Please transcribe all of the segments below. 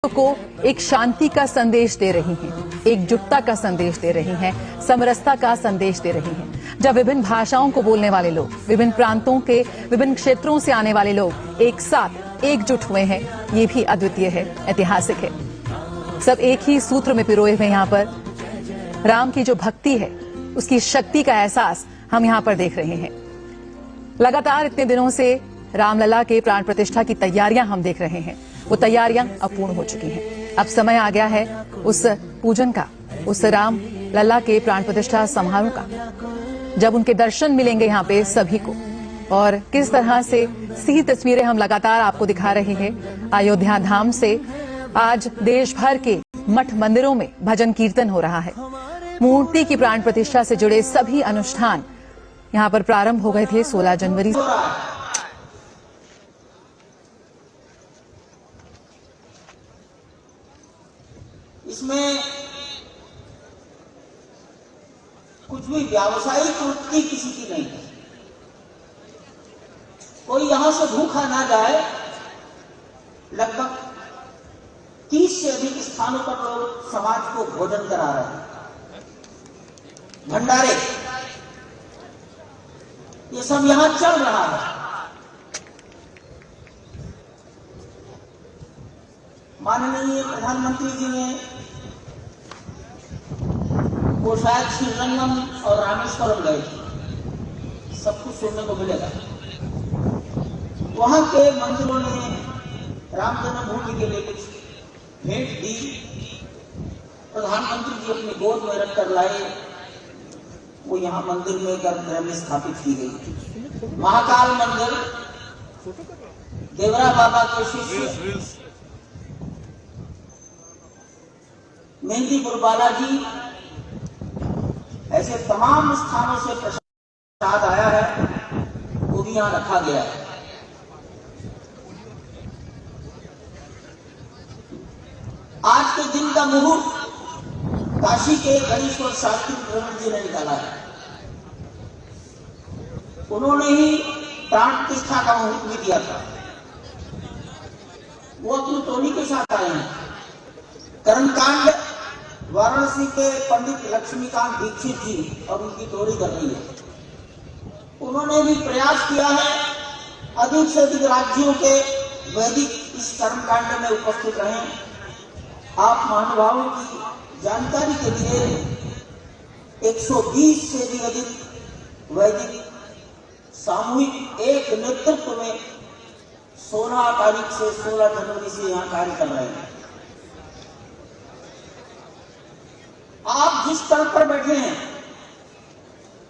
को एक शांति का संदेश दे रही हैं, एकजुटता का संदेश दे रही हैं, समरसता का संदेश दे रही हैं। जब विभिन्न भाषाओं को बोलने वाले लोग, विभिन्न प्रांतों के विभिन्न क्षेत्रों से आने वाले लोग एक साथ एकजुट हुए हैं, ये भी अद्वितीय है, ऐतिहासिक है। सब एक ही सूत्र में पिरोए हुए यहाँ पर राम की जो भक्ति है, उसकी शक्ति का एहसास हम यहाँ पर देख रहे हैं। लगातार इतने दिनों से रामलला के प्राण प्रतिष्ठा की तैयारियां हम देख रहे हैं, वो तैयारियां अब पूर्ण हो चुकी हैं। अब समय आ गया है उस पूजन का, उस राम लला के प्राण प्रतिष्ठा समारोह का, जब उनके दर्शन मिलेंगे यहाँ पे सभी को। और किस तरह से सीधी तस्वीरें हम लगातार आपको दिखा रहे हैं अयोध्या धाम से। आज देश भर के मठ मंदिरों में भजन कीर्तन हो रहा है। मूर्ति की प्राण प्रतिष्ठा से जुड़े सभी अनुष्ठान यहाँ पर प्रारंभ हो गए थे 16 जनवरी से। इसमें कुछ भी व्यावसायिक वृत्ति किसी की नहीं है। कोई यहां से भूखा ना जाए। लगभग 30 से अधिक स्थानों पर लोग समाज को भोजन करा रहे हैं। भंडारे, ये सब यहां चल रहा है। माननीय प्रधानमंत्री जी ने, वो शायद श्रीरंगम और रामेश्वरम गए थे, सब कुछ सुनने को मिलेगा। वहां के मंदिरों ने राम जन्मभूमि के लिए कुछ भेंट दी। प्रधानमंत्री जी अपनी गोद में रखकर लाए, वो यहाँ मंदिर में गर्भगृह में स्थापित की गई। महाकाल मंदिर, देवरा बाबा के शिष्य मेहंदीपुर बालाजी, ऐसे तमाम स्थानों से प्रसाद आया है, वो भी यहां रखा गया है। आज के दिन का मुहूर्त काशी के गणेश्वर शास्त्री प्रवीण जी ने निकाला है। उन्होंने ही प्राण प्रतिष्ठा का मुहूर्त भी दिया था। वो अपनी टोली के साथ आए हैं। कर्मकांड वाराणसी के पंडित लक्ष्मीकांत दीक्षित जी और उनकी टोली कर रही है। उन्होंने भी प्रयास किया है अधिक से अधिक राज्यों के वैदिक इस कर्मकांड में उपस्थित रहें। आप महानुभावों की जानकारी के लिए 120 से भी अधिक वैदिक सामूहिक एक नेतृत्व में 16 तारीख से 16 जनवरी से यहाँ कार्य कर रहे हैं। आप जिस स्थल पर बैठे हैं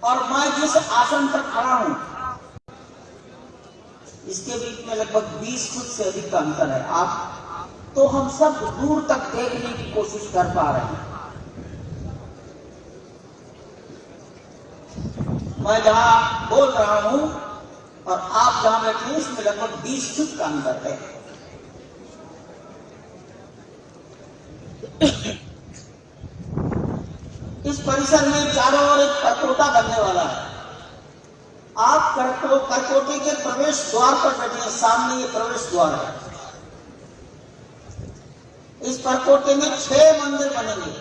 और मैं जिस आसन पर खड़ा हूं, इसके बीच में लगभग 20 फुट से अधिक का अंतर है। आप तो हम सब दूर तक देखने की कोशिश कर पा रहे हैं। मैं जहां बोल रहा हूं और आप जहां बैठे हैं, इसमें लगभग 20 फुट का अंतर है। इस परिसर में चारों ओर एक परकोटा बनने वाला है। आप परकोटे के प्रवेश द्वार पर बैठे हैं। सामने ये प्रवेश द्वार है। इस परकोटे में 6 मंदिर बनेंगे।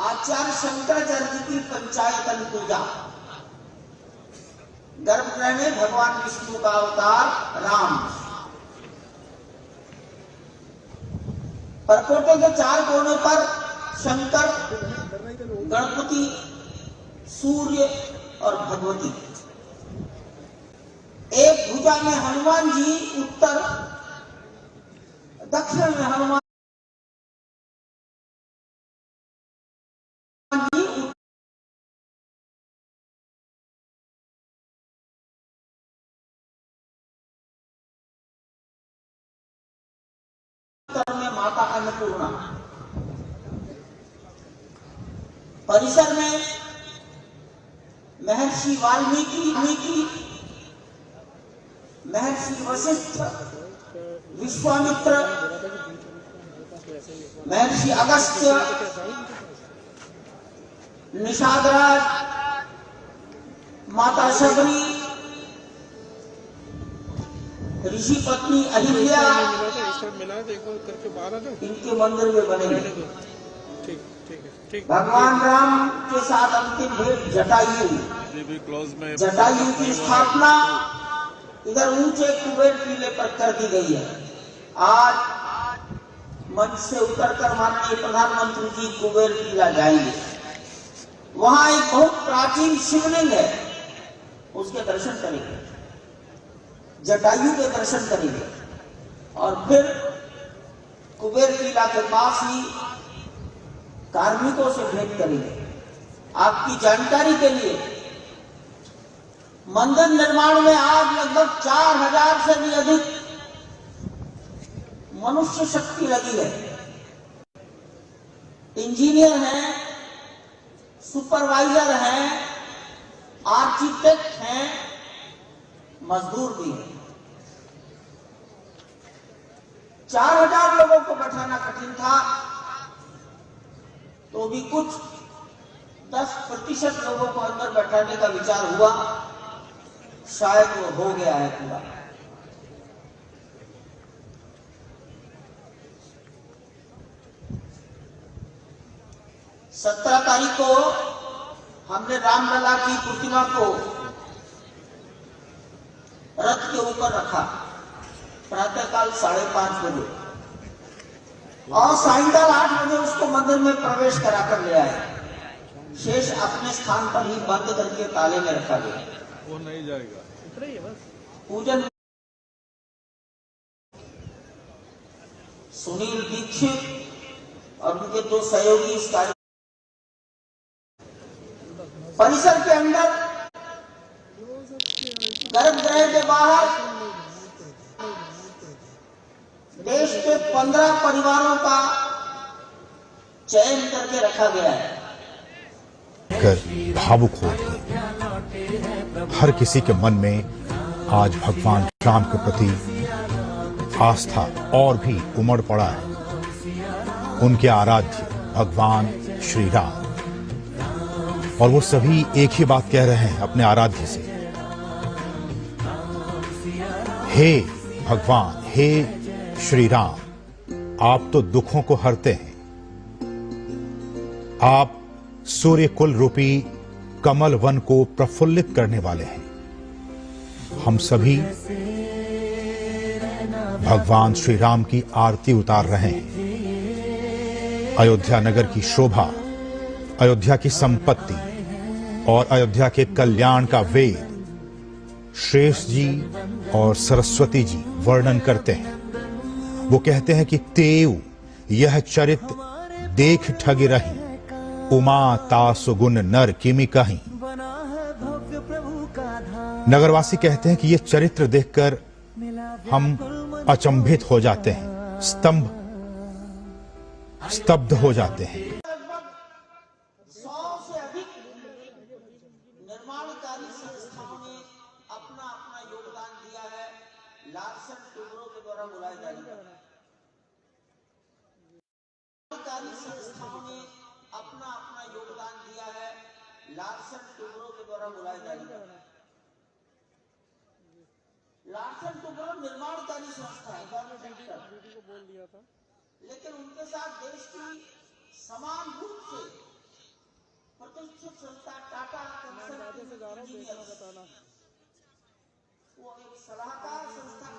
आचार्य शंकराचार्य जी की पंचायतन पूजा, गर्भगृह में भगवान विष्णु का अवतार राम। परकोटे के 4 कोनों पर शंकर, गणपति, सूर्य और भगवती। एक भुजा में हनुमान जी, उत्तर दक्षिण में हनुमान जी, उत्तर में माता अन्नपूर्णा। परिसर में महर्षि वाल्मीकि, महर्षि वशिष्ठ, विश्वामित्र, महर्षि अगस्त्य, निषादराज, माता शबरी, ऋषि पत्नी अहिल्या मिला तो एक बार करके बाहर आ जाओ। इनके मंदिर में बनेंगे। ठीक ठीक है ठीक। भगवान राम के साथ अंतिम भेंट जटायु, ये भी क्लोज में जटायु की स्थापना इधर ऊंचे कुबेर टीले पर कर दी गई है। आज मंच से उतरकर माननीय प्रधानमंत्री जी कुबेर टीला जाएंगे। वहां एक बहुत प्राचीन शिवलिंग है, उसके दर्शन करेंगे, जटायु के दर्शन करेंगे और फिर कुबेर टीला के पास ही कार्मिकों से भेंट करेंगे। आपकी जानकारी के लिए मंदिर निर्माण में आज लगभग 4000 से भी अधिक मनुष्य शक्ति लगी है। इंजीनियर हैं, सुपरवाइजर हैं, आर्किटेक्ट हैं, मजदूर भी हैं। 4000 लोगों को बैठाना कठिन था, तो भी कुछ 10% लोगों को अंदर बैठाने का विचार हुआ, शायद वो हो गया है पूरा। सत्रह तारीख को हमने रामलला की प्रतिमा को रथ के ऊपर रखा, प्रातःकाल 5:30 बजे, और सायंकाल 8 बजे उसको मंदिर में प्रवेश कराकर ले आए। शेष अपने स्थान पर ही बंद करके ताले में रखा गया। वो नहीं जाएगा, पूजन सुनील दीक्षित और उनके 2 सहयोगी इस कार्य परिसर के अंदर, गर्भगृह के बाहर देश के 15 परिवारों का चयन करके रखा गया है। कर भावुक हो उठे। हर किसी के मन में आज भगवान राम के प्रति आस्था और भी उमड़ पड़ा है। उनके आराध्य भगवान श्री राम, और वो सभी एक ही बात कह रहे हैं अपने आराध्य से, हे भगवान, हे श्री राम, आप तो दुखों को हरते हैं। आप सूर्य कुल रूपी कमल वन को प्रफुल्लित करने वाले हैं। हम सभी भगवान श्री राम की आरती उतार रहे हैं। अयोध्या नगर की शोभा, अयोध्या की संपत्ति और अयोध्या के कल्याण का वेद शेष जी और सरस्वती जी वर्णन करते हैं। वो कहते हैं कि तेऊ यह चरित्र देख ठगी रही, उमा तासुगुन नर किमि कहीं। नगरवासी कहते हैं कि ये चरित्र देखकर हम अचंभित हो जाते हैं, स्तब्ध हो जाते हैं। 100 से अधिक निर्माणकारी संस्थाओं ने अपना अपना योगदान दिया है। लार्सन टुब्रो के द्वारा बुलाए जाने संस्थाओं ने अपना अपना योगदान दिया है। लार्सन टुब्रो के द्वारा बुलाए जाने लार्सन टुब्रो निर्माणकारी संस्था है, लेकिन उनके साथ देश की समान रूप से प्रतिष्ठित संस्था टाटा कंसल्टिंग इंजीनियर्स, वो एक सलाहकार संस्था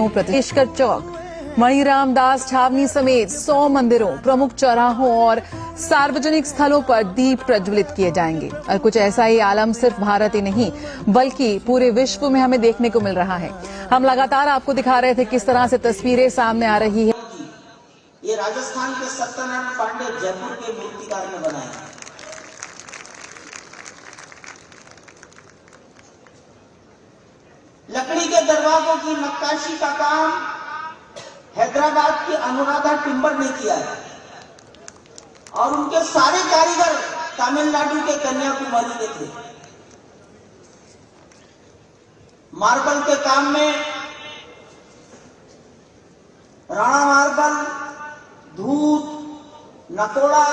प्रतिष्कर चौक, मणिराम दास छावनी समेत 100 मंदिरों, प्रमुख चौराहों और सार्वजनिक स्थलों पर दीप प्रज्वलित किए जाएंगे। और कुछ ऐसा ही आलम सिर्फ भारत ही नहीं बल्कि पूरे विश्व में हमें देखने को मिल रहा है। हम लगातार आपको दिखा रहे थे किस तरह से तस्वीरें सामने आ रही है। ये राजस्थान के सत्यनारायण पांडे जयपुर के मूर्तिकार ने बनाया। लकड़ी के दरवाजों की नक्काशी का काम हैदराबाद की अनुराधा टिम्बर ने किया है और उनके सारे कारीगर तमिलनाडु के कन्याकुमारी के थे। मार्बल के काम में राणा मार्बल, धूत, नकोड़ा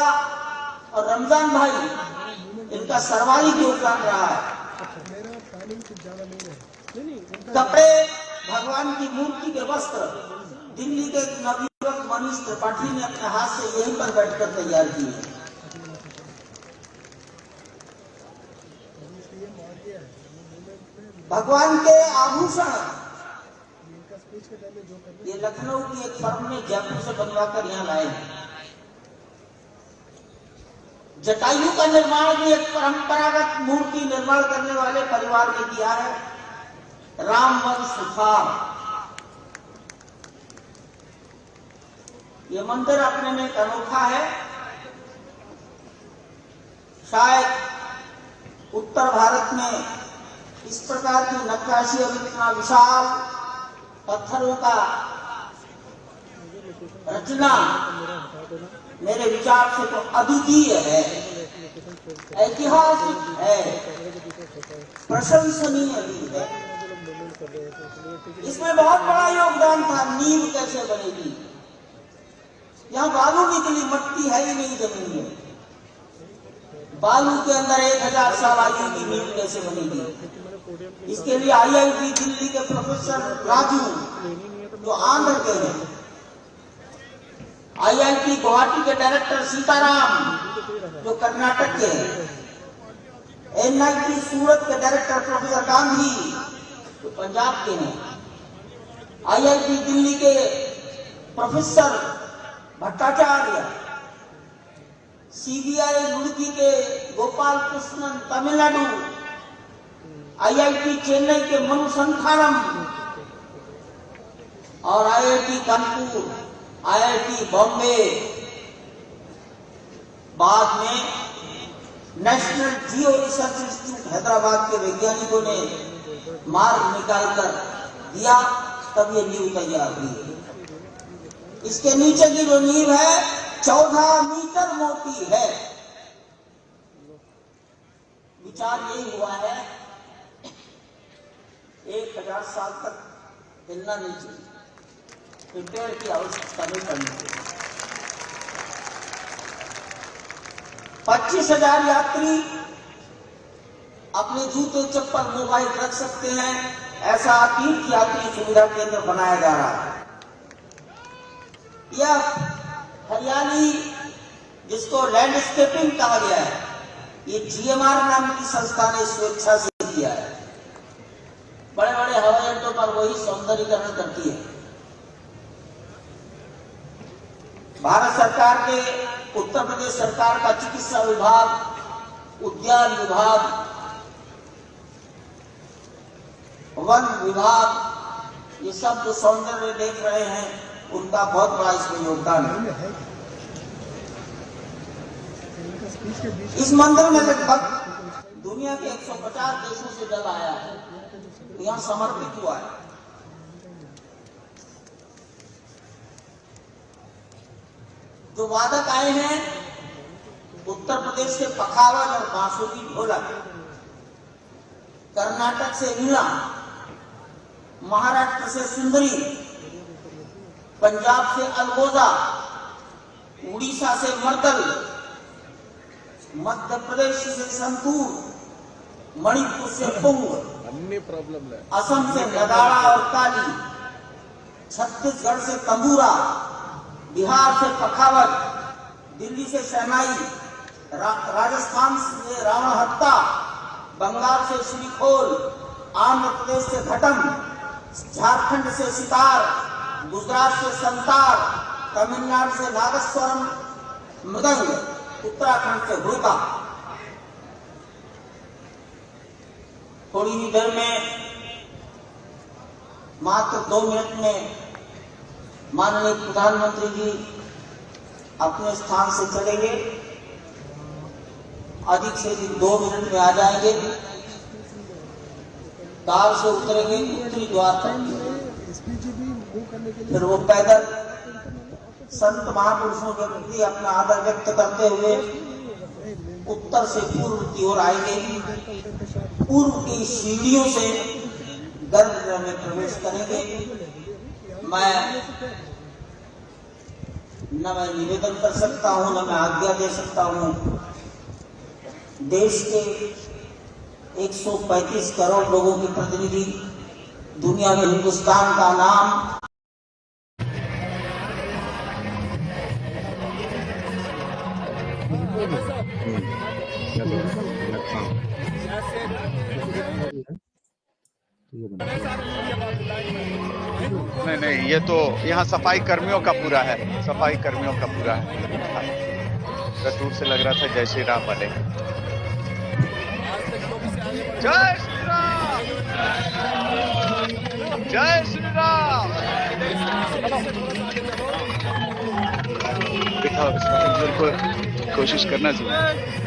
और रमजान भाई इनका सर्वाधिक योगदान रहा है। कपड़े, भगवान की मूर्ति के वस्त्र दिल्ली के नवयुवक मनीष त्रिपाठी ने अपने हाथ से यहीं पर बैठकर तैयार किए। भगवान के आभूषण ये लखनऊ की एक फर्म ने जयपुर से बनवाकर यहाँ लाए हैं। जटायु का निर्माण भी एक परंपरागत मूर्ति निर्माण करने वाले परिवार ने किया है, रामवंश सुथार। ये मंदिर अपने में एक अनोखा है। शायद उत्तर भारत में इस प्रकार की नक्काशी और इतना विशाल पत्थरों का रचना मेरे विचार से तो अद्वितीय है, ऐतिहासिक है, प्रशंसनीय भी है। इसमें बहुत बड़ा योगदान था। नींव कैसे बनेगी, यहाँ बालू निकली, मट्टी है ही नहीं जमीन में। बालू के अंदर 1000 साल आयु की नींव कैसे बनेगी? इसके लिए IIT दिल्ली के प्रोफेसर राजू जो आंध्र के हैं, IIT गुवाहाटी के डायरेक्टर सीताराम जो कर्नाटक के हैं, NIT सूरत के डायरेक्टर प्रोफेसर गांधी जो पंजाब के हैं, IIT दिल्ली के प्रोफेसर भट्टाचार्य, CBI रुड़की के गोपाल कृष्णन तमिलनाडु, IIT चेन्नई के मनु संथानम और IIT कानपुर, IIT बॉम्बे, बाद में नेशनल जियो रिसर्च इंस्टीट्यूट हैदराबाद के वैज्ञानिकों ने मार्ग निकालकर दिया, तब ये नींव तैयार हुई। इसके नीचे की जो नींव है 14 मीटर मोटी है। विचार यही हुआ है 1000 साल तक हिलना नहीं चाहिए, रिपेयर की आवश्यकता नहीं पड़नी चाहिए। 25,000 यात्री अपने जूते, चप्पल, मोबाइल रख सकते हैं, ऐसा तीर्थ यात्री सुविधा केंद्र बनाया जा रहा है। यह हरियाली जिसको लैंडस्केपिंग कहा गया है, ये GMR नाम की संस्था ने स्वेच्छा से किया है। बड़े बड़े हवाई अड्डों पर वही सौंदर्यीकरण करती है। भारत सरकार के, उत्तर प्रदेश सरकार का चिकित्सा विभाग, उद्यान विभाग, वन विभाग, ये सब जो सौंदर्य देख रहे हैं उनका बहुत बड़ा इसमें योगदान है। इस मंदिर में लगभग दुनिया के 150 देशों से जल आया है, यहाँ समर्पित हुआ है। जो वादक आए हैं उत्तर प्रदेश से पखावज और बांसुरी ढोलक, कर्नाटक से वीणा, महाराष्ट्र से सुंदरी, पंजाब से अलगोजा, उड़ीसा से मर्दल, मध्य प्रदेश से संतूर, मणिपुर से पुंग, असम से नगाड़ा और ताली, छत्तीसगढ़ से तंबूरा, बिहार से पखावज, दिल्ली से शहनाई, राजस्थान से रावण हत्ता, बंगाल से श्रीखोल, आंध्र प्रदेश से घटम, झारखंड से सितार, गुजरात से संतार, तमिलनाडु से नादस्वरम मृदंग, उत्तराखंड से हुड़का। थोड़ी ही देर में, मात्र 2 मिनट में माननीय प्रधानमंत्री जी अपने स्थान से चलेंगे, अधिक से अधिक 2 मिनट में आ जाएंगे। कार से उतरेंगे उत्तरी द्वार तक, फिर वो पैदल संत महापुरुषों के प्रति अपना आदर व्यक्त करते हुए उत्तर से पूर्व की ओर आएंगे। पूर्व की सीढ़ियों से गर्भगृह में प्रवेश करेंगे। मैं निवेदन कर सकता हूं, न मैं आज्ञा दे सकता हूं। देश के 135 करोड़ लोगों के प्रतिनिधि, दुनिया में हिंदुस्तान का नाम नहीं, ये तो यहाँ सफाई कर्मियों का पूरा है, सफाई कर्मियों का पूरा है। दूर से लग रहा था जय श्री राम वाले। जय श्री राम, जय श्री राम। दिखाओ बिल्कुल, कोशिश करना चाहिए।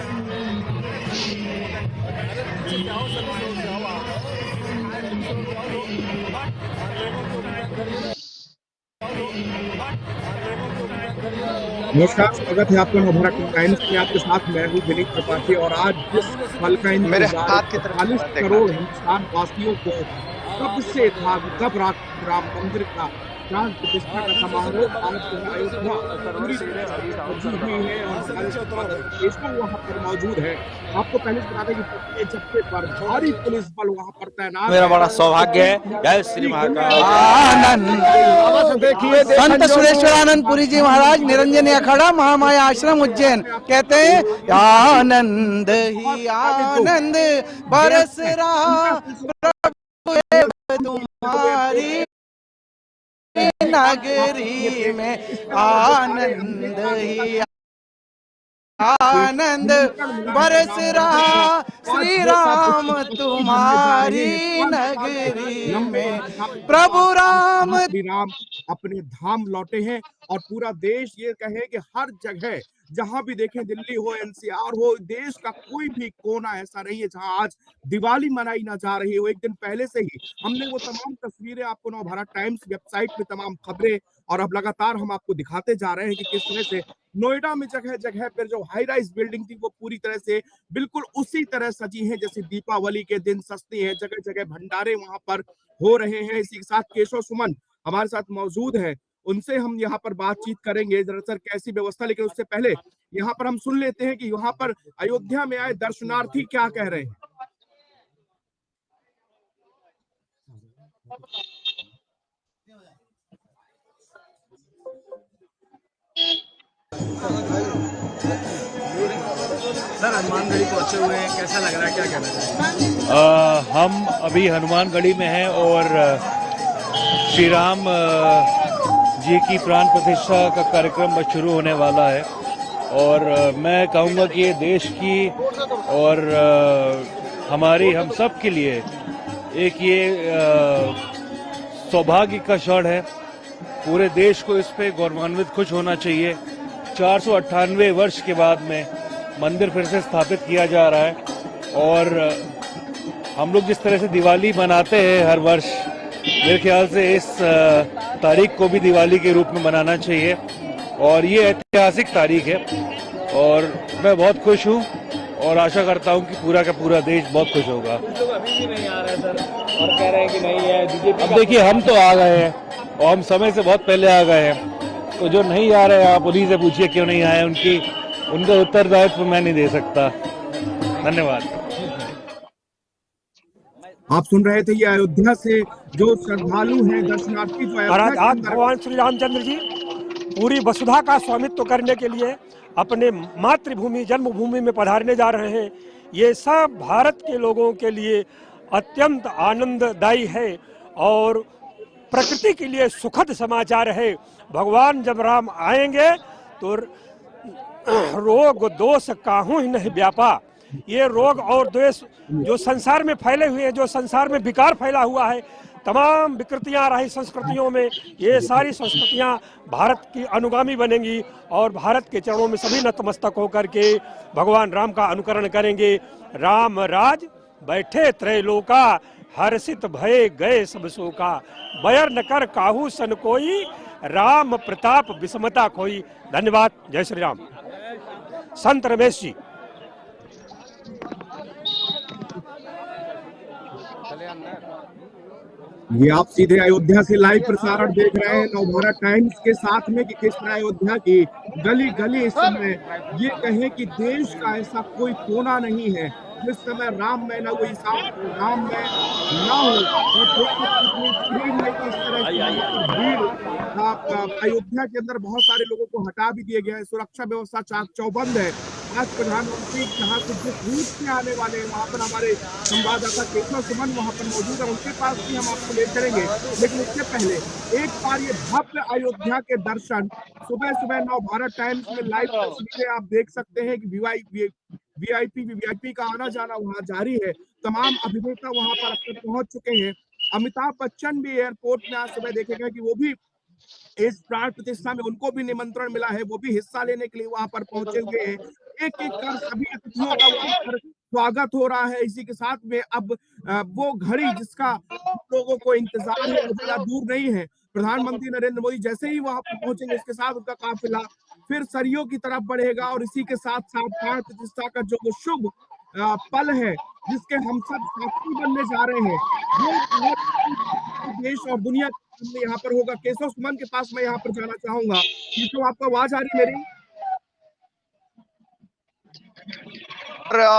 नमस्कार, स्वागत है आपका नवभारत टाइम्स में। आपके साथ मैं हूं विनीत त्रिपाठी और आज जिस पल का इंतजार 40 करोड़ हिंदुस्तान वासियों को कब से था, कब राम मंदिर का प्राण प्रतिष्ठा का समारोह आज अयोध्या पूरी हुई है और देशों वहां पर मौजूद है। आपको पहले बता दें कि जत्थे पर भारी पुलिस बल वहां पर तैनात। मेरा बड़ा सौभाग्य है। जय श्री महाकाल। संत सुरेश्वरानंद पुरी जी महाराज, निरंजनी अखाड़ा, महामाया आश्रम, उज्जैन, कहते हैं आनंद ही आनंद बरस रहा प्रभु तुम्हारी नगरी में, आनंद ही आनंद बरस रहा श्री राम तुम्हारी नगरी में, प्रभु राम अपने धाम लौटे हैं। और पूरा देश ये कहे कि हर जगह जहां भी देखें, दिल्ली हो, एनसीआर हो, देश का कोई भी कोना ऐसा नहीं है जहां आज दिवाली मनाई ना जा रही हो। एक दिन पहले से ही हमने वो तमाम तस्वीरें आपको नवभारत टाइम्स वेबसाइट पे तमाम खबरें और अब लगातार हम आपको दिखाते जा रहे हैं कि किस तरह से नोएडा में जगह जगह पर जो हाई राइज बिल्डिंग थी वो पूरी तरह से बिल्कुल उसी तरह सजी है जैसे दीपावली के दिन सस्ती है। जगह जगह भंडारे वहां पर हो रहे हैं। इसी के साथ केशव सुमन हमारे साथ मौजूद है, उनसे हम यहाँ पर बातचीत करेंगे दरअसल कैसी व्यवस्था। लेकिन उससे पहले यहाँ पर हम सुन लेते हैं कि यहाँ पर अयोध्या में आए दर्शनार्थी क्या कह रहे हैं। सर, हनुमानगढ़ी पहुंचे हुए हैं, कैसा लग रहा है, क्या कहना चाहिए? हम अभी हनुमानगढ़ी में हैं और श्री राम जी की प्राण प्रतिष्ठा का कार्यक्रम बस शुरू होने वाला है। और मैं कहूँगा कि ये देश की और हमारी, हम सब के लिए एक ये सौभाग्य का क्षण है। पूरे देश को इस पे गौरवान्वित खुश होना चाहिए। 498 वर्ष के बाद में मंदिर फिर से स्थापित किया जा रहा है और हम लोग जिस तरह से दिवाली मनाते हैं हर वर्ष, मेरे ख्याल से इस तारीख को भी दिवाली के रूप में मनाना चाहिए और ये ऐतिहासिक तारीख है और मैं बहुत खुश हूँ और आशा करता हूँ कि पूरा का पूरा देश बहुत खुश होगा। लोग अभी भी नहीं आ रहे सर और कह रहे हैं कि नहीं है बीजेपी। अब देखिए, हम तो आ गए हैं और हम समय से बहुत पहले आ गए हैं, तो जो नहीं आ रहे हैं आप उन्हीं से पूछिए क्यों नहीं आए। उनका उत्तरदायित्व मैं नहीं दे सकता। धन्यवाद। आप सुन रहे थे ये अयोध्या से जो श्रद्धालु हैं, दर्शनार्थी जो महाराज आज भगवान श्री रामचंद्र जी पूरी वसुधा का स्वामित्व करने के लिए अपने मातृभूमि जन्मभूमि में पधारने जा रहे हैं। ये सब भारत के लोगों के लिए अत्यंत आनंददायी है और प्रकृति के लिए सुखद समाचार है। भगवान जब राम आएंगे तो रोग दोष काहू ही नहीं व्यापा। ये रोग और द्वेष जो संसार में फैले हुए हैं, जो संसार में विकार फैला हुआ है, तमाम विकृतियां रही संस्कृतियों में, ये सारी संस्कृतियां भारत की अनुगामी बनेंगी और भारत के चरणों में सभी नतमस्तक होकर के भगवान राम का अनुकरण करेंगे। राम राज बैठे त्रैलोका, हर्षित भय गए सब शोका। बैर न कर काहू सन कोई, राम प्रताप विषमता खोई। धन्यवाद। जय श्री राम। संत रमेश जी। ये आप सीधे अयोध्या से लाइव प्रसारण देख रहे हैं नवभारत टाइम्स के साथ में कि किस तरह अयोध्या की गली गली इस समय ये कहें कि देश का ऐसा कोई कोना नहीं है जिस समय राम में ना कोई राम में ना हो। इस तरह की अयोध्या के अंदर बहुत सारे लोगों को हटा भी दिए गए हैं। सुरक्षा व्यवस्था चाक चौबंद है। आज प्रधानमंत्री जहाँ से जिस रूट से आने वाले हैं वहाँ पर हमारे संवाददाता केशव सुमन वहाँ पर मौजूद है, उनके पास भी हम आपको ले चलेंगे। लेकिन इससे पहले एक बार ये भव्य अयोध्या के दर्शन सुबह सुबह नवभारत टाइम्स में लाइव तस्वीरें आप देख सकते हैं कि वीआईपी का आना जाना वहाँ जारी है। तमाम अभिनेता वहाँ पर अब तक पहुंच चुके हैं। अमिताभ बच्चन भी एयरपोर्ट में आज सुबह देखेगा कि वो भी इस प्राण प्रतिष्ठा में उनको भी निमंत्रण मिला है, वो भी हिस्सा लेने के लिए वहां पर पहुंचे हुए हैं। एक एक कर सभी अतिथियों का वहां पर स्वागत हो रहा है। इसी के साथ में अब वो घड़ी जिसका लोगों को इंतजार है वो ज्यादा दूर नहीं है। प्रधानमंत्री नरेंद्र मोदी जैसे ही वहां पर पहुंचेंगे इसके साथ उनका काफिला फिर सरयू की तरफ बढ़ेगा और इसी के साथ साथ प्राण प्रतिष्ठा का जो वो शुभ पल है जिसके हम सब साक्षी बनने जा रहे हैं वो देश और दुनिया में यहाँ पर होगा। केशव सुमन के पास मैं यहाँ पर जाना चाहूंगा। तो आपको आवाज आ रही मेरी?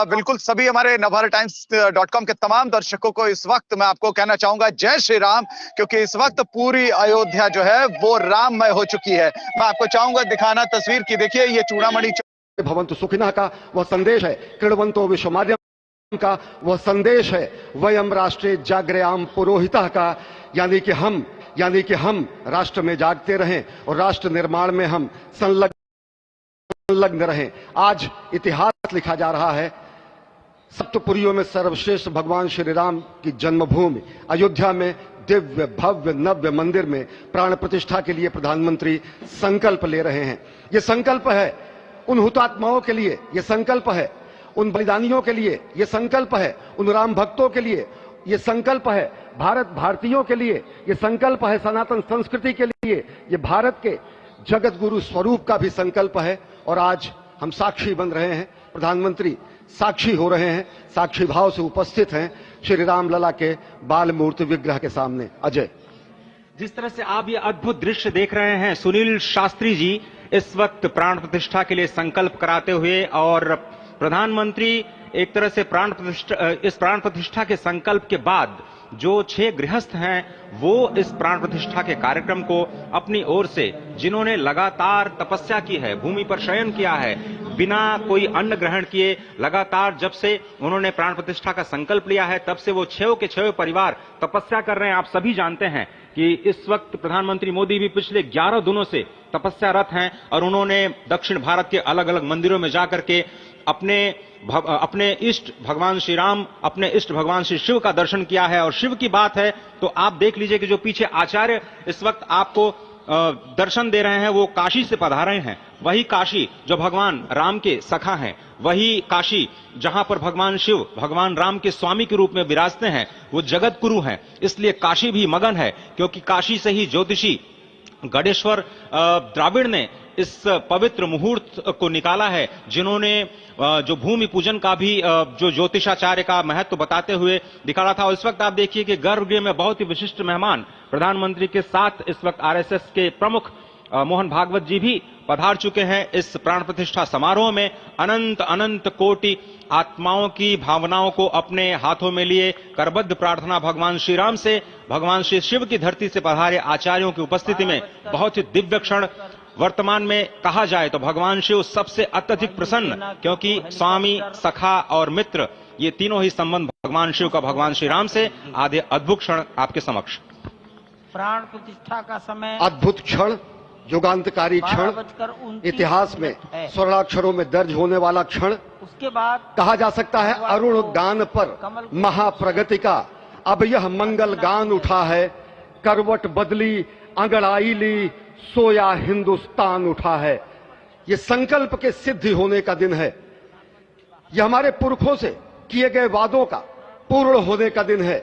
बिल्कुल सभी हमारे navbharattimes.com के तमाम दर्शकों को इस वक्त मैं आपको कहना चाहूंगा जय श्री राम, क्योंकि इस वक्त पूरी अयोध्या जो है वो राममय हो चुकी है। मैं आपको चाहूंगा दिखाना तस्वीर की। देखिए ये चूड़ामणि भवन्तु सुखिनः का वह संदेश है, कृण्वन्तो विश्वमाध्यम का वह संदेश है, वयम राष्ट्रे जागृयाम पुरोहितः का यानी कि हम राष्ट्र में जागते रहें और राष्ट्र निर्माण में हम संलग्न रहें। आज इतिहास लिखा जा रहा है। सप्तपुरियों में सर्वश्रेष्ठ भगवान श्री राम की जन्मभूमि अयोध्या में दिव्य भव्य नव्य मंदिर में प्राण प्रतिष्ठा के लिए प्रधानमंत्री संकल्प ले रहे हैं। ये संकल्प है उन हुतात्माओं के लिए, ये संकल्प है उन बलिदानियों के लिए, ये संकल्प है उन राम भक्तों के लिए, ये संकल्प है भारत भारतीयों के लिए, ये संकल्प है सनातन संस्कृति के लिए, ये भारत के जगत गुरु स्वरूप का भी संकल्प है। और आज हम साक्षी बन रहे हैं, प्रधानमंत्री साक्षी हो रहे हैं, साक्षी भाव से उपस्थित हैं श्री राम लला के बाल मूर्ति विग्रह के सामने। अजय, जिस तरह से आप ये अद्भुत दृश्य देख रहे हैं, सुनील शास्त्री जी इस वक्त प्राण प्रतिष्ठा के लिए संकल्प कराते हुए और प्रधानमंत्री एक तरह से इस प्राण प्रतिष्ठा के संकल्प के बाद जो 6 गृहस्थ हैं वो इस प्राण प्रतिष्ठा के कार्यक्रम को अपनी ओर से, जिन्होंने लगातार तपस्या की है, भूमि पर शयन किया है, बिना कोई अन्न ग्रहण किए लगातार जब से उन्होंने प्राण प्रतिष्ठा का संकल्प लिया है तब से वो 6 के 6 परिवार तपस्या कर रहे हैं। आप सभी जानते हैं कि इस वक्त प्रधानमंत्री मोदी भी पिछले 11 दिनों से तपस्यारत हैं और उन्होंने दक्षिण भारत के अलग अलग मंदिरों में जाकर के अपने इष्ट भगवान श्री राम, अपने इष्ट भगवान श्री शिव का दर्शन किया है। और शिव की बात है तो आप देख लीजिए कि जो पीछे आचार्य इस वक्त आपको दर्शन दे रहे हैं वो काशी से पधारे हैं। वही काशी जो भगवान राम के सखा हैं, वही काशी जहां पर भगवान शिव भगवान राम के स्वामी के रूप में विराजते हैं, वो जगत गुरु हैं। इसलिए काशी भी मगन है, क्योंकि काशी से ही ज्योतिषी गणेश्वर द्राविड़ ने इस पवित्र मुहूर्त को निकाला है, जिन्होंने जो भूमि पूजन का भी जो ज्योतिषाचार्य का महत्व बताते हुए दिखाया था। और इस वक्त आप देखिए कि गर्भगृह में बहुत ही विशिष्ट मेहमान प्रधानमंत्री के साथ इस वक्त आरएसएस के प्रमुख मोहन भागवत जी भी पधार चुके हैं। इस प्राण प्रतिष्ठा समारोह में अनंत अनंत कोटि आत्माओं की भावनाओं को अपने हाथों में लिए करबद्ध प्रार्थना भगवान श्री राम से, भगवान श्री शिव की धरती से पधारे आचार्यों की उपस्थिति में बहुत ही दिव्य क्षण। वर्तमान में कहा जाए तो भगवान शिव सबसे अत्यधिक प्रसन्न, क्योंकि स्वामी, सखा और मित्र ये तीनों ही संबंध भगवान शिव का भगवान श्री राम से। आधे अद्भुत क्षण आपके समक्ष। प्राण प्रतिष्ठा का समय अद्भुत क्षण, युगांतकारी क्षण, इतिहास में स्वर्णाक्षरों में दर्ज होने वाला क्षण। उसके बाद कहा जा सकता है अरुण गान पर महाप्रगति का अब यह मंगल गान उठा है। करवट बदली, अंगड़ाई ली, सोया हिंदुस्तान उठा है। ये संकल्प के सिद्धि होने का दिन है। यह हमारे पुरखों से किए गए वादों का पूर्ण होने का दिन है।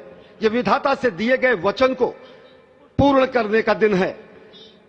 यह विधाता से दिए गए वचन को पूर्ण करने का दिन है।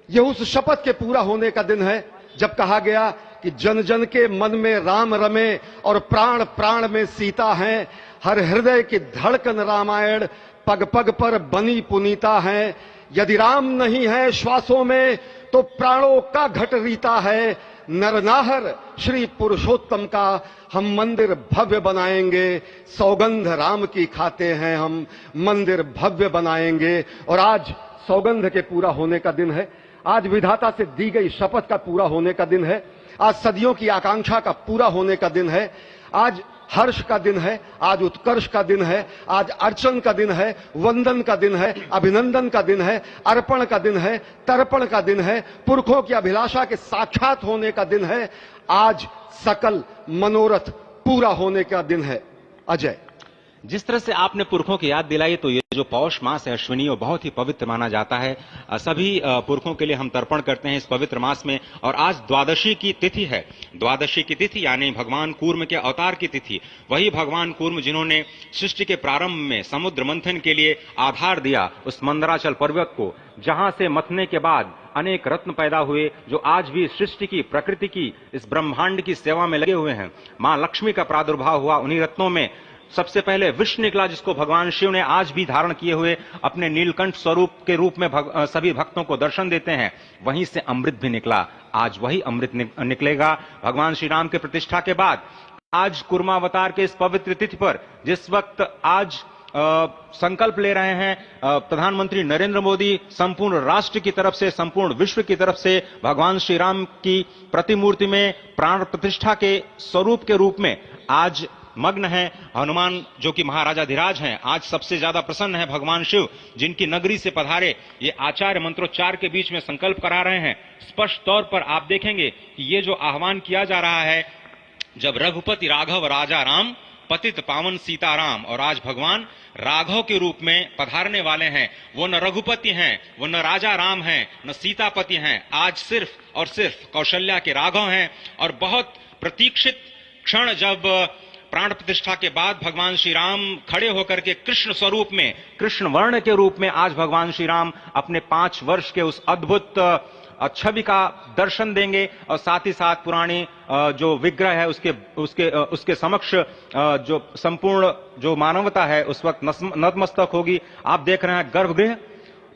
यह उस शपथ के पूरा होने का दिन है जब कहा गया कि जन जन के मन में राम रमे और प्राण प्राण में सीता है। हर हृदय की धड़कन रामायण, पग पग पर बनी पुनीता है। यदि राम नहीं है श्वासों में तो प्राणों का घट रीता है। नरनाहर श्री पुरुषोत्तम का हम मंदिर भव्य बनाएंगे। सौगंध राम की खाते हैं हम, मंदिर भव्य बनाएंगे। और आज सौगंध के पूरा होने का दिन है। आज विधाता से दी गई शपथ का पूरा होने का दिन है। आज सदियों की आकांक्षा का पूरा होने का दिन है। आज हर्ष का दिन है, आज उत्कर्ष का दिन है, आज अर्चन का दिन है, वंदन का दिन है, अभिनंदन का दिन है, अर्पण का दिन है, तर्पण का दिन है, पुरखों की अभिलाषा के साक्षात होने का दिन है। आज सकल मनोरथ पूरा होने का दिन है। अजय, जिस तरह से आपने पुरखों की याद दिलाई, तो ये जो पौष मास है अश्विनी, वो बहुत ही पवित्र माना जाता है। सभी पुरखों के लिए हम तर्पण करते हैं इस पवित्र मास में। और आज द्वादशी की तिथि है। द्वादशी की तिथि यानी भगवान कूर्म के अवतार की तिथि। वही भगवान कूर्म जिन्होंने सृष्टि के प्रारंभ में समुद्र मंथन के लिए आधार दिया उस मंदराचल पर्वत को, जहां से मथने के बाद अनेक रत्न पैदा हुए, जो आज भी सृष्टि की, प्रकृति की, इस ब्रह्मांड की सेवा में लगे हुए हैं। मां लक्ष्मी का प्रादुर्भाव हुआ उन्हीं रत्नों में। सबसे पहले विष निकला, जिसको भगवान शिव ने आज भी धारण किए हुए अपने नीलकंठ स्वरूप के रूप में सभी भक्तों को दर्शन देते हैं। वहीं से अमृत भी निकला। आज वही अमृत निकलेगा भगवान श्री राम के प्रतिष्ठा के बाद। आज कुर्मावतार के इस पवित्र तिथि पर, जिस वक्त आज संकल्प ले रहे हैं प्रधानमंत्री नरेंद्र मोदी, संपूर्ण राष्ट्र की तरफ से, संपूर्ण विश्व की तरफ से भगवान श्री राम की प्रतिमूर्ति में प्राण प्रतिष्ठा के स्वरूप के रूप में आज मग्न है। हनुमान जो कि महाराजाधिराज हैं, आज सबसे ज्यादा प्रसन्न है भगवान शिव, जिनकी नगरी से पधारे ये आचार्य मंत्रोच्चार के बीच में संकल्प करा रहे हैं। स्पष्ट तौर पर आप देखेंगे कि ये जो आह्वान किया जा रहा है, जब रघुपति राघव राजा राम, पतित पावन सीताराम, और आज भगवान राघव के रूप में पधारने वाले हैं। वो न रघुपति हैं, वो न राजा राम हैं, न सीतापति हैं। आज सिर्फ और सिर्फ कौशल्या के राघव हैं। और बहुत प्रतीक्षित क्षण, जब प्राण प्रतिष्ठा के बाद भगवान श्री राम खड़े होकर के कृष्ण स्वरूप में, कृष्ण वर्ण के रूप में आज भगवान श्री राम अपने 5 वर्ष के उस अद्भुत छवि का दर्शन देंगे। और साथ ही साथ पुरानी जो विग्रह है उसके समक्ष जो संपूर्ण जो मानवता है उस वक्त नतमस्तक होगी। आप देख रहे हैं गर्भगृह,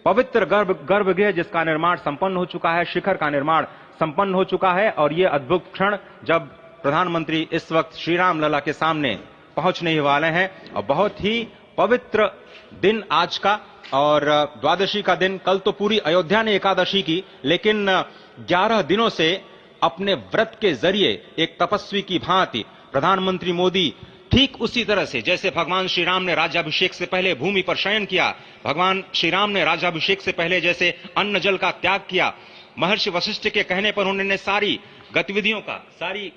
पवित्र गर्भगृह जिसका निर्माण संपन्न हो चुका है, शिखर का निर्माण संपन्न हो चुका है। और ये अद्भुत क्षण जब प्रधानमंत्री इस वक्त श्री राम लला के सामने पहुंचने ही वाले हैं। और बहुत ही पवित्र दिन आज का, और द्वादशी का दिन। कल तो पूरी अयोध्या ने एकादशी की, लेकिन 11 दिनों से अपने व्रत के जरिए एक तपस्वी की भांति प्रधानमंत्री मोदी ठीक उसी तरह से, जैसे भगवान श्री राम ने राज्याभिषेक से पहले भूमि पर शयन किया, भगवान श्री राम ने राज्याभिषेक से पहले जैसे अन्न जल का त्याग किया, महर्षि वशिष्ठ के कहने पर उन्होंने सारी गतिविधियों का, सारी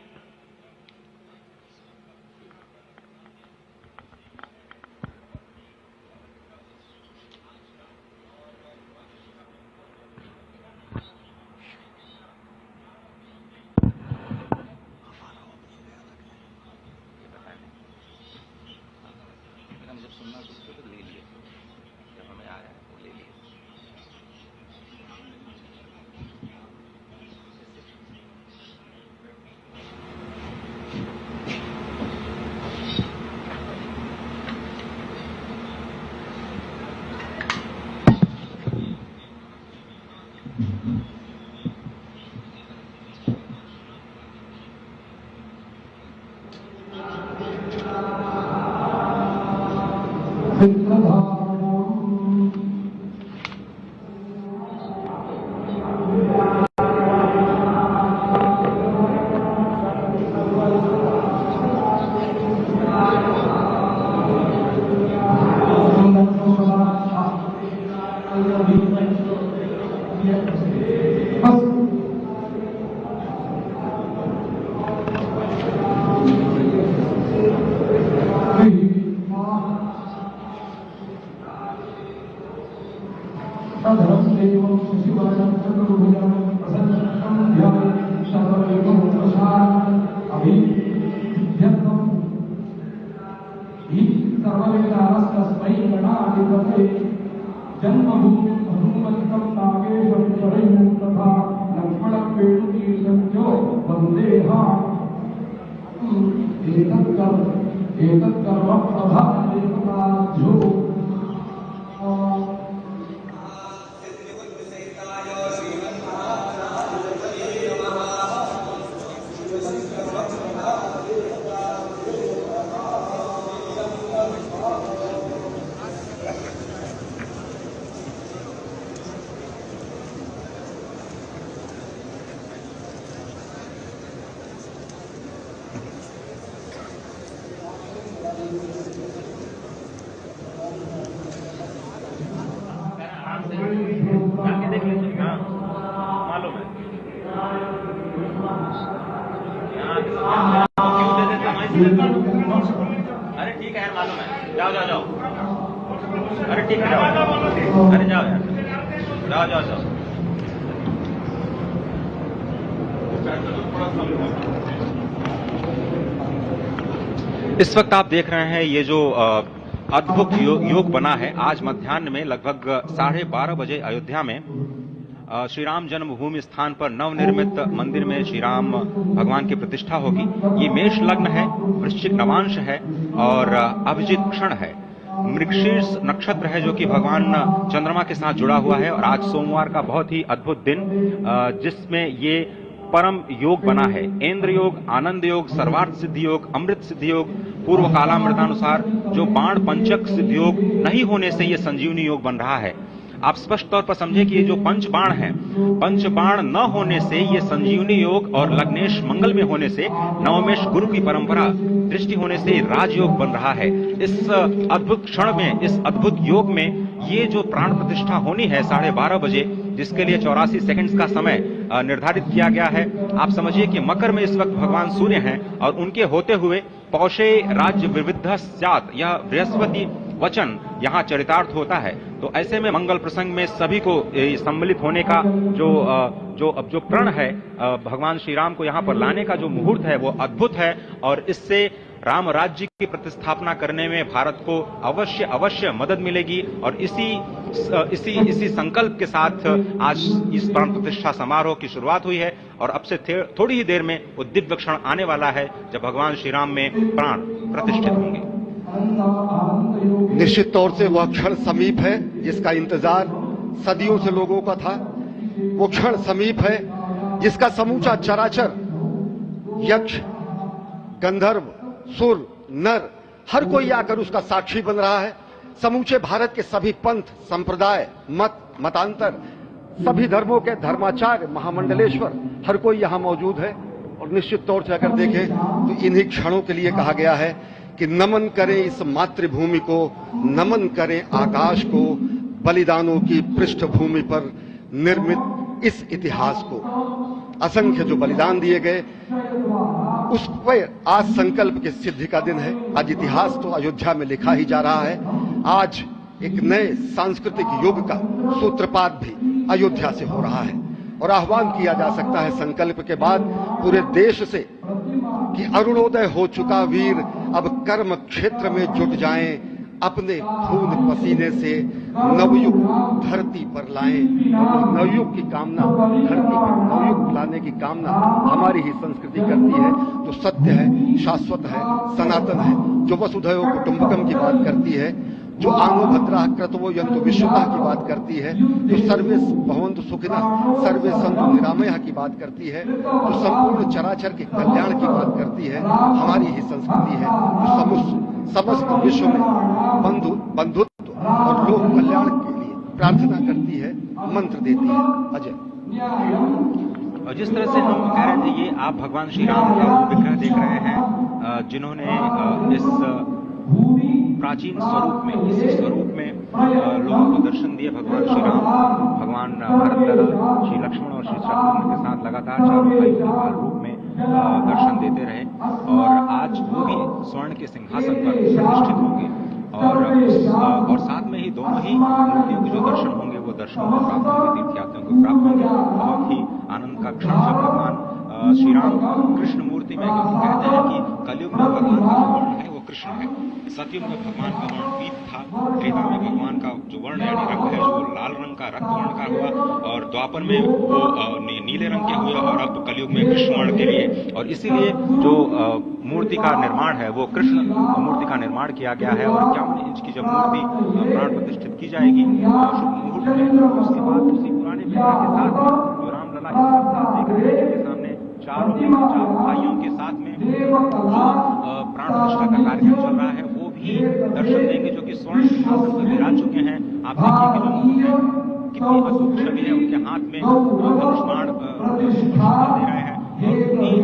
अरे ठीक है यार, मालूम है। जाओ जाओ जाओ। अरे ठीक है, जाओ। अरे जाओ यार, जाओ जाओ जाओ। इस वक्त आप देख रहे हैं ये जो अद्भुत योग बना है। आज मध्याह्न में लगभग 12:30 बजे अयोध्या में श्री राम जन्मभूमि स्थान पर नवनिर्मित मंदिर में श्री राम भगवान की प्रतिष्ठा होगी। ये मेष लग्न है, वृश्चिक नवांश है और अभिजित क्षण है। मृगशीर्ष नक्षत्र है जो कि भगवान चंद्रमा के साथ जुड़ा हुआ है। और आज सोमवार का बहुत ही अद्भुत दिन जिसमें ये परम योग बना है। इंद्र योग, आनंद योग, सर्वार्थ सिद्धि योग, अमृत सिद्धि योग, पूर्व कालामृतानुसार जो बाण पंचक सिद्धि योग नहीं होने से ये संजीवनी योग बन रहा है। आप स्पष्ट तौर पर समझे कि ये जो पंच बाण है, पंच बाण न होने से ये संजीवनी योग और लग्नेश मंगल में होने से नवमेश गुरु की परंपरा दृष्टि होने से राजयोग बन रहा है। इस अद्भुत क्षण में, इस अद्भुत योग में ये जो प्राण प्रतिष्ठा होनी है 12:30 बजे, जिसके लिए 84 सेकंड्स का समय निर्धारित किया गया है। आप समझिए कि मकर में इस वक्त भगवान सूर्य हैं और उनके होते हुए पौषे राज्य विविध स्यात्, यह बृहस्पति वचन यहाँ चरितार्थ होता है। तो ऐसे में मंगल प्रसंग में सभी को सम्मिलित होने का जो प्रण है, भगवान श्री राम को यहाँ पर लाने का जो मुहूर्त है वो अद्भुत है। और इससे राम राज्य की प्रतिस्थापना करने में भारत को अवश्य मदद मिलेगी। और इसी संकल्प के साथ आज इस प्राण प्रतिष्ठा समारोह की शुरुआत हुई है। और अब से थोड़ी ही देर में वो दिव्य क्षण आने वाला है जब भगवान श्री राम में प्राण प्रतिष्ठित होंगे। निश्चित तौर से वह क्षण समीप है जिसका इंतजार सदियों से लोगों का था। वो क्षण समीप है जिसका समूचा चराचर, यक्ष, गंधर्व, सुर, नर, हर कोई आकर उसका साक्षी बन रहा है। समूचे भारत के सभी पंथ, संप्रदाय, मतांतर, सभी धर्मों के धर्माचार्य, महामंडलेश्वर, हर कोई यहां मौजूद है। और निश्चित तौर से अगर देखें तो इन्हीं क्षणों के लिए कहा गया है कि नमन करें इस मातृभूमि को, नमन करें आकाश को, बलिदानों की पृष्ठभूमि पर निर्मित इस इतिहास को। असंख्य जो बलिदान दिए गए उस पर आज संकल्प की सिद्धि का दिन है। आज इतिहास तो अयोध्या में लिखा ही जा रहा है। आज एक नए सांस्कृतिक युग का सूत्रपात भी अयोध्या से हो रहा है। और आह्वान किया जा सकता है संकल्प के बाद पूरे देश से कि अरुणोदय हो चुका वीर अब कर्म क्षेत्र में जुट जाएं, अपने खून पसीने से नवयुग धरती पर लाएं। और नवयुग की कामना, धरती पर नवयुग लाने की कामना हमारी ही संस्कृति करती है। जो सत्य है, शाश्वत है, सनातन है, जो वसुधैव कुटुंबकम की बात करती है, जो आंगो भद्रा क्रतवो यंतु विश्वता की बात करती है, जो सर्वे भवन्तु सुखिनः सर्वे सन्तु निरामयः की बात करती है, जो संपूर्ण चराचर के कल्याण की बात करती है, हमारी ही संस्कृति है। जो समस्त विश्व में बंधुत्व और लोक कल्याण के लिए प्रार्थना करती है, मंत्र देती है। अजय, और जिस तरह से हम कह रहे थे, ये आप भगवान श्री राम का विग्रह देख रहे हैं जिन्होंने इस प्राचीन स्वरूप में, इसी स्वरूप में लोगों को दर्शन दिए भगवान श्री राम। भगवान भरत लला, श्री लक्ष्मण और श्री शत्रुघ्न के साथ लगातार चारों भाई के बाल रूप में दर्शन देते रहे और आज वो भी स्वर्ण के सिंहासन पर प्रतिष्ठित होंगे और साथ में ही दोनों ही मूर्तियों के जो दर्शन होंगे वो दर्शनों को प्राप्त होंगे, तीर्थयात्रियों को प्राप्त होंगे। बहुत ही आनंद का क्षण जब भगवान श्री राम कृष्ण मूर्ति में कहते हैं कि कलयुग में भगवान का जो वर्ण है वो कृष्ण है, सतयुग में भगवान का वर्ण पीत था, त्रेता में भगवान का जो वर्ण यानी रंग है जो लाल रंग का रक्त वर्ण का हुआ और द्वापर में वो नीले रंग के हुए और अब कलयुग में कृष्ण वर्ण के लिए। और इसीलिए जो मूर्ति का निर्माण है वो कृष्ण मूर्ति का निर्माण किया गया है और 51 इंच की जब मूर्ति प्राण प्रतिष्ठित की जाएगी शुभ मुहूर्त में, उसके बाद उसी पुराने विग्रह के साथ में जो रामलला देख रहे हैं जिनके सामने चारों भाइयों के साथ में जो प्राण प्रतिष्ठा का कार्यक्रम चल रहा है वो भी दर्शन देंगे, जो कि स्वर्ण सिंहासन पर विराज चुके हैं। आप देखिए कि जो मुकुट है कितनी अद्भुत छवि है, उनके हाथ में धनुष्मान दे रहे हैं और उन्हीं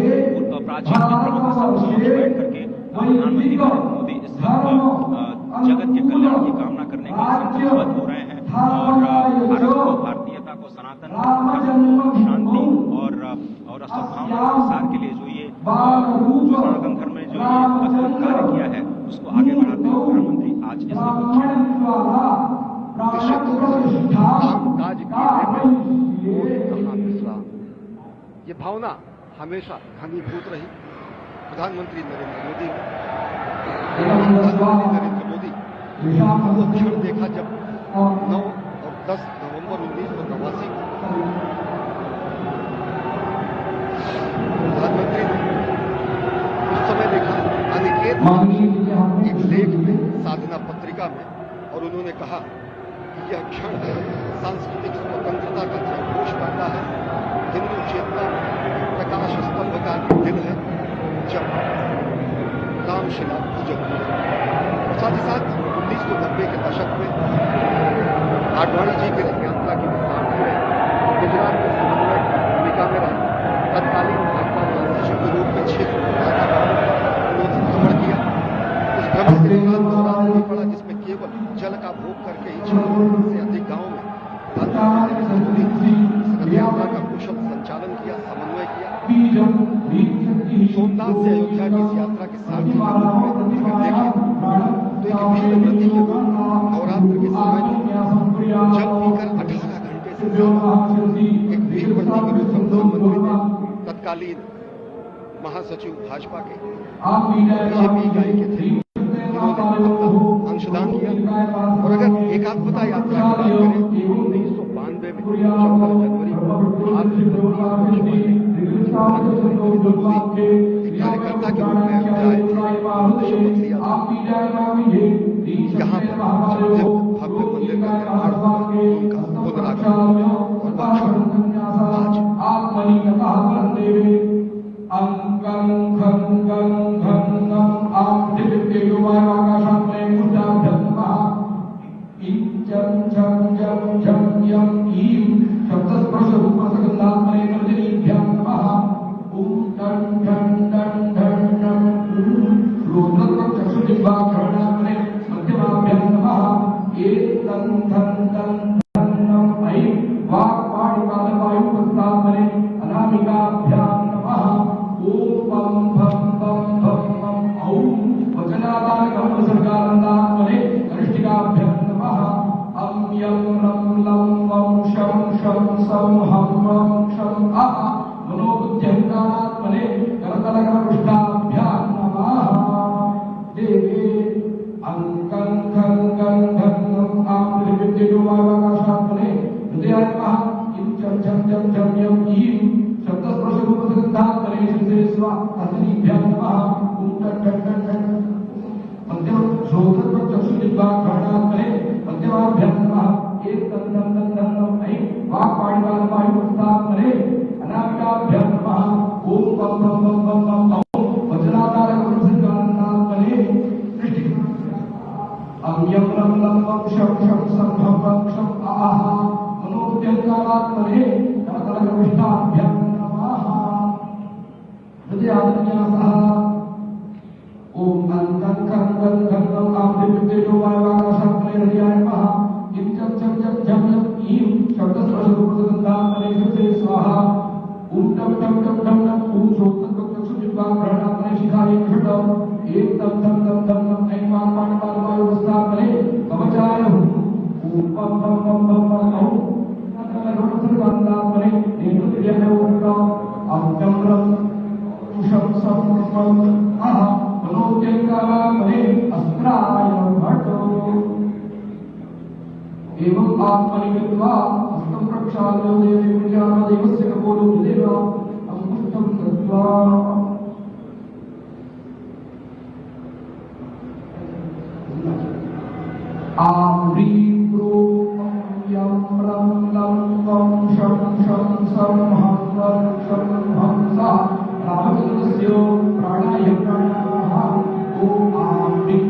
प्राचीन विग्रहों के समक्ष बैठ करके प्रधानमंत्री नरेंद्र मोदी इस वक्त जगत के कल्याण की कामना करने के लिए संकल्पबद्ध हो रहे हैं और भारत को, भारतीयता को, सनातन धर्म को शांति और सद्भावना के प्रसार के लिए जो सनातन धर्म में जो ये अद्भुत कार्य किया है उसको आगे बढ़ाते हुए प्रधानमंत्री आज इस ये भावना हमेशा घनीभूत रही। प्रधानमंत्री नरेंद्र मोदी वो क्षण देखा जब 9 और 10 नवंबर 1989 को प्रधानमंत्री ने उस समय देखा अनिकेत एक लेख में, साधना पत्रिका में, और उन्होंने कहा कि यह क्षण सांस्कृतिक स्वतंत्रता का जयघोष करता है, हिंदू चेतना प्रकाश स्तंभ का दिन है जब रामशिला पूजन हुई। और साथ ही साथ 1990 के दशक में आडवाणी जी की यात्रा की गुजरात में समन्वय भूमिका में रहे, तत्कालीन भाजपा महासचिव के रूप में 6 उन्होंने भ्रमण किया। उस भ्रमण के दौरान नहीं पड़ा जिसमें केवल जल का भोग करके ही 6 से अधिक गाँव में यात्रा का कुशल संचालन किया, समन्वय किया। सोमनाथ से अयोध्या की इस यात्रा के साथ ही अगर देखें तो एक भिन्न व्रती के रूप नवरात्र के समय में जल पीकर 18 घंटे से एक वीर व्रती के रूप में प्रधानमंत्री ने तत्कालीन महासचिव भाजपा के बीजेपी इकाई के थे, उन्होंने अंशदान किया। और अगर एकात्मता यात्रा की बात करें 1992 में 14 जनवरी को कार्यकर्ता के रूप में आए थे, यहाँ पर भव्य मंदिर का निर्माण उनका पुनरागमन और ओम एवं आत्मनिमित्वा हस्तं प्रक्षाल्य देवस्य कपोलो देव अंकुष्ठं दत्वा आम्रीं प्रों यं रं लं वं शं सं हं वं शं हंसा रामचन्द्रस्य प्राणाय प्राणाः ॐ आम्रीं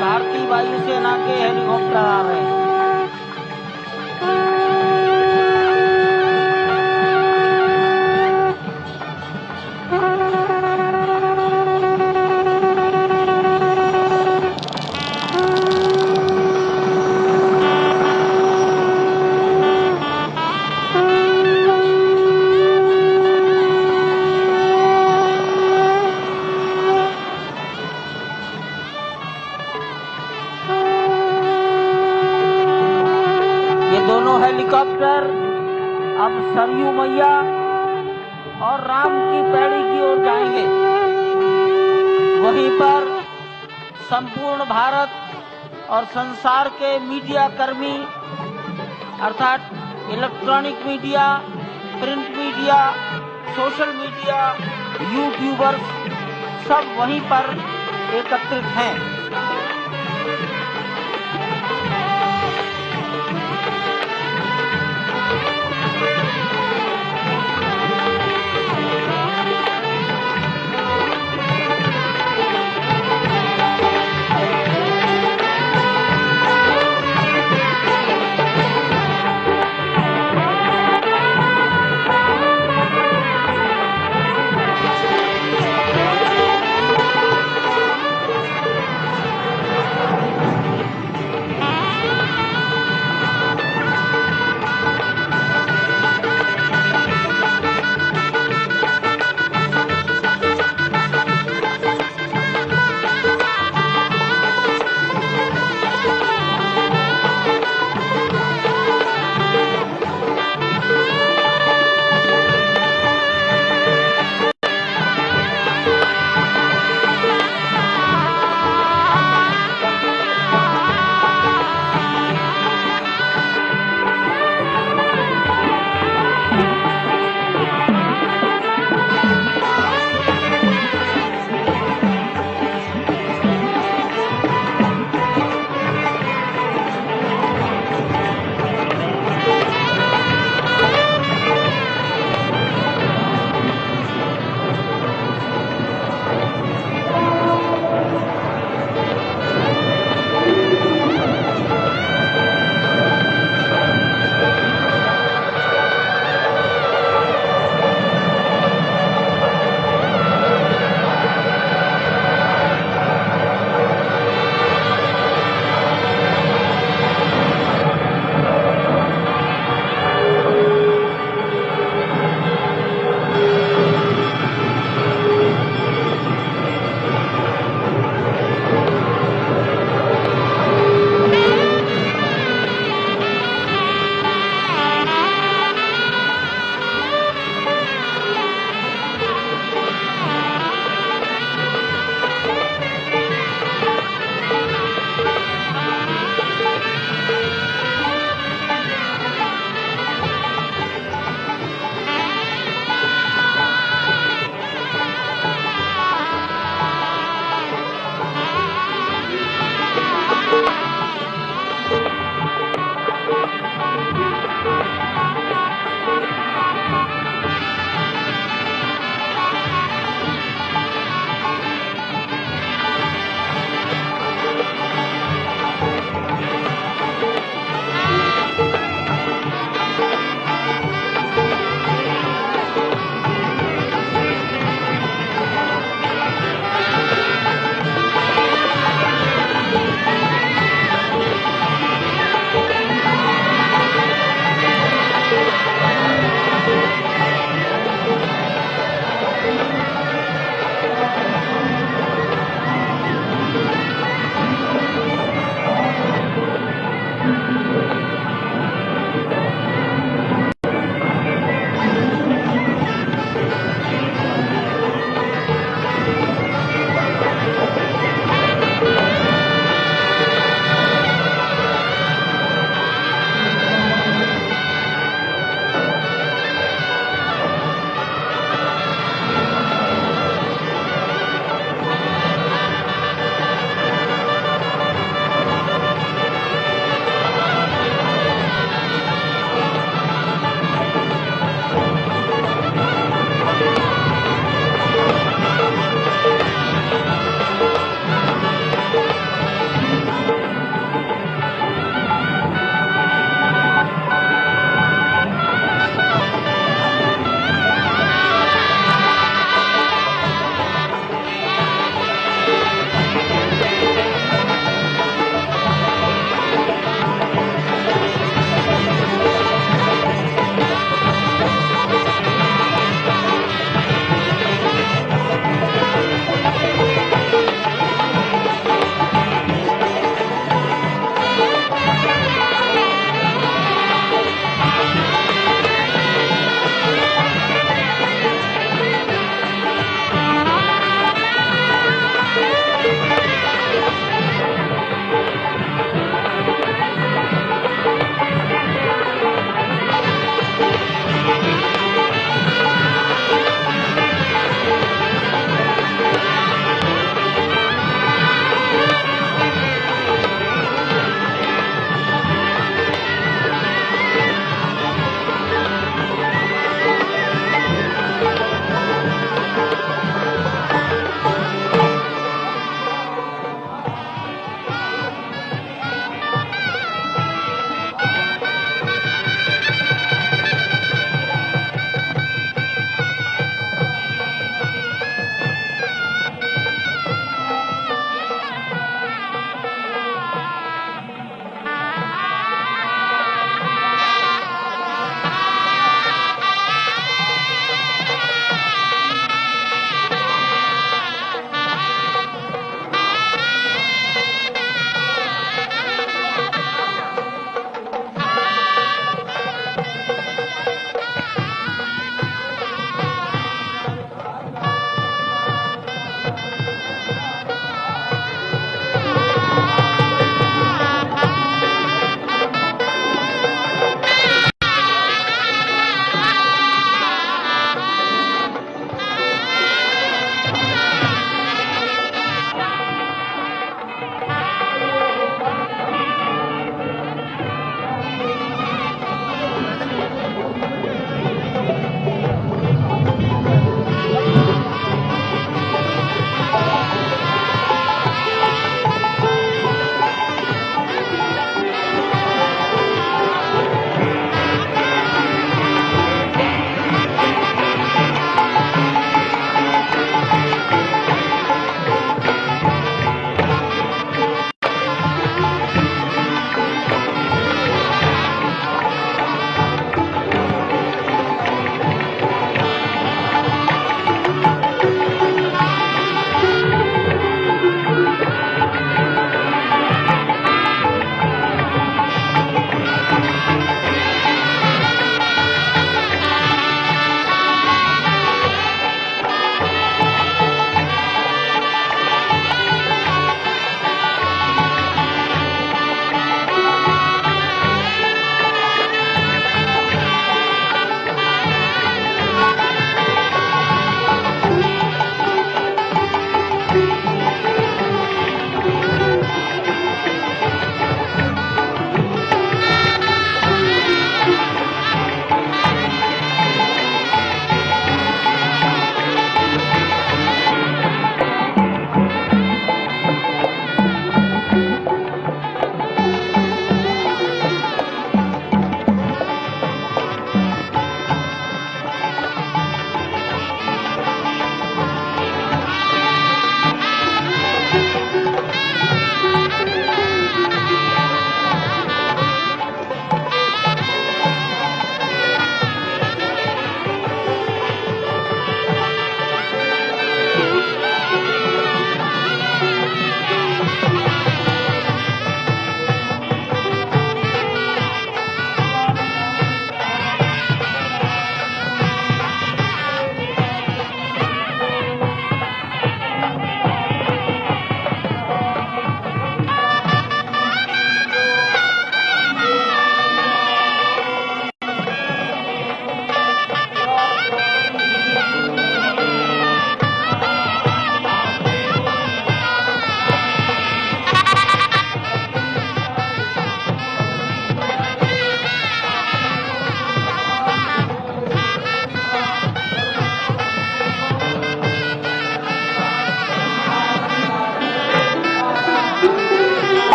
भारतीय वायुसेना के हेलीकॉप्टर आ रहे हैं। दोनों हेलीकॉप्टर अब सरयू मैया और राम की पैड़ी की ओर जाएंगे। वहीं पर संपूर्ण भारत और संसार के मीडिया कर्मी अर्थात electronic media, print media, social media, YouTubers सब वहीं पर एकत्रित हैं।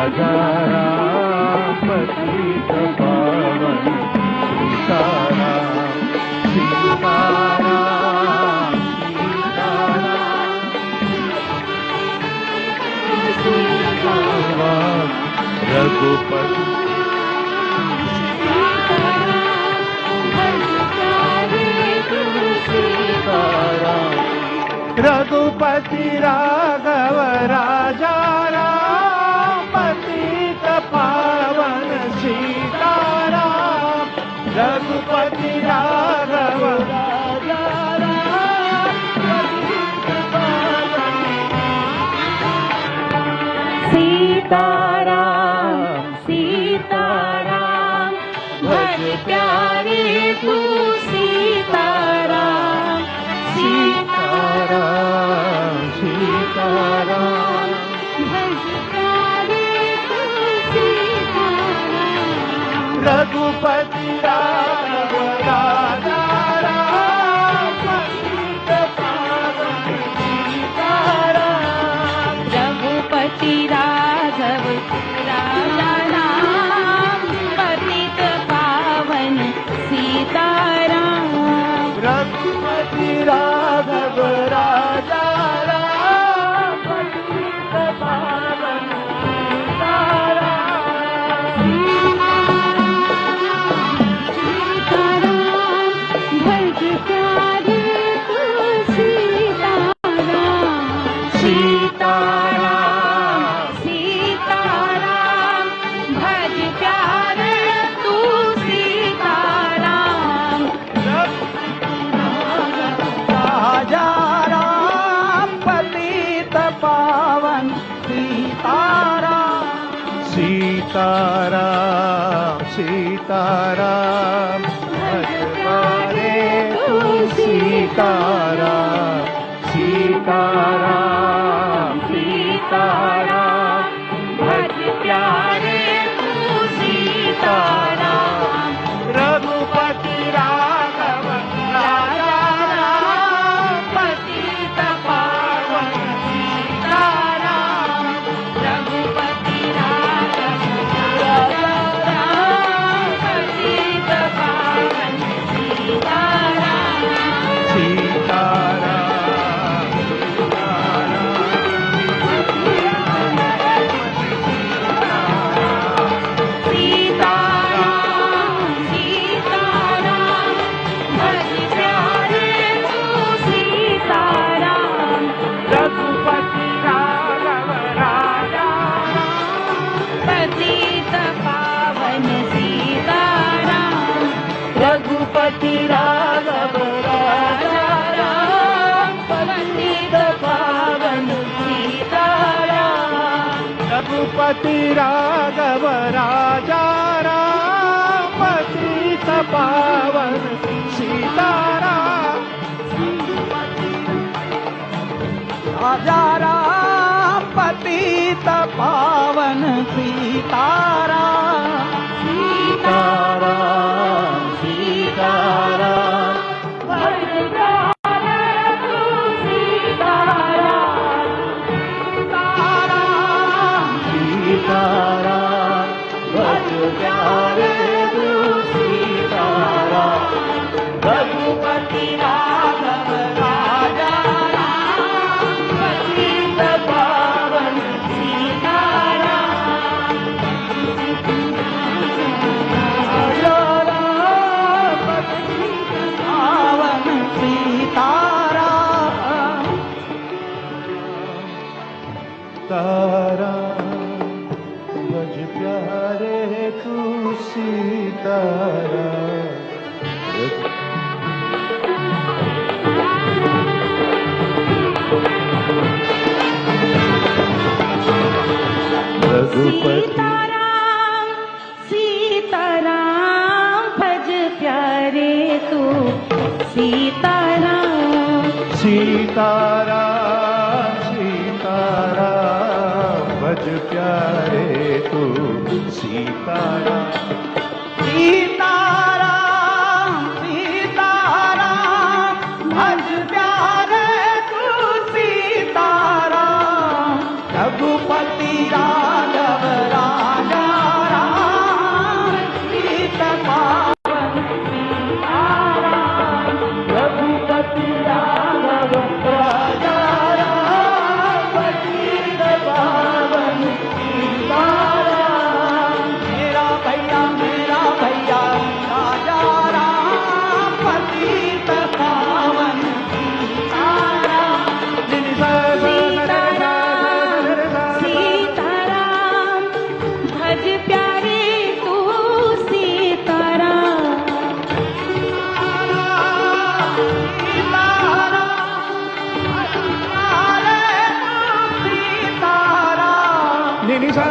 राजा राम पतित पावन सीताराम सीताराम सीताराम रघुपति रघुपति राघव राजा राम पतित पावन सीताराम रघुपति राघव राजा राम पतित पावन सीताराम सीताराम भज प्यारे तू सीताराम सीताराम सीताराम भज प्यारे तू सीताराम रघुपति राघव राजा राम पतित पावन सीताराम रघुपति राघव राजा राम पतित पावन सीताराम रघुपति राघव राजा राम पतित पावन सीताराम सीताराम भज प्यारे तू सीताराम राजा राम पतित पावन सीताराम सीताराम सीताराम भज प्यारे तू सीताराम सीताराम सीताराम भज प्यारे तू सीताराम रघुपति राघव राजा राम पतित पावन सीताराम रघुपति राघव राजा राम पतित पावन सीताराम सीताराम रघुपति राघव राजा राम पतित पावन सीताराम रघुपति राघव राजा राम पतित पावन सीताराम राजा राम पतित पावन सीताराम सीताराम सीताराम भज प्यारे तू सीताराम सीताराम भज प्यारे तू सीताराम रघुपति राघव राजा राम पतित पावन सीताराम सीताराम भज प्यारे तू सीताराम रघुपति सीताराम भज प्यारे तू सीताराम सीताराम सीताराम भज प्यारे तू सीताराम सीताराम सीताराम भज प्यारे तू सीताराम रघुपति राघव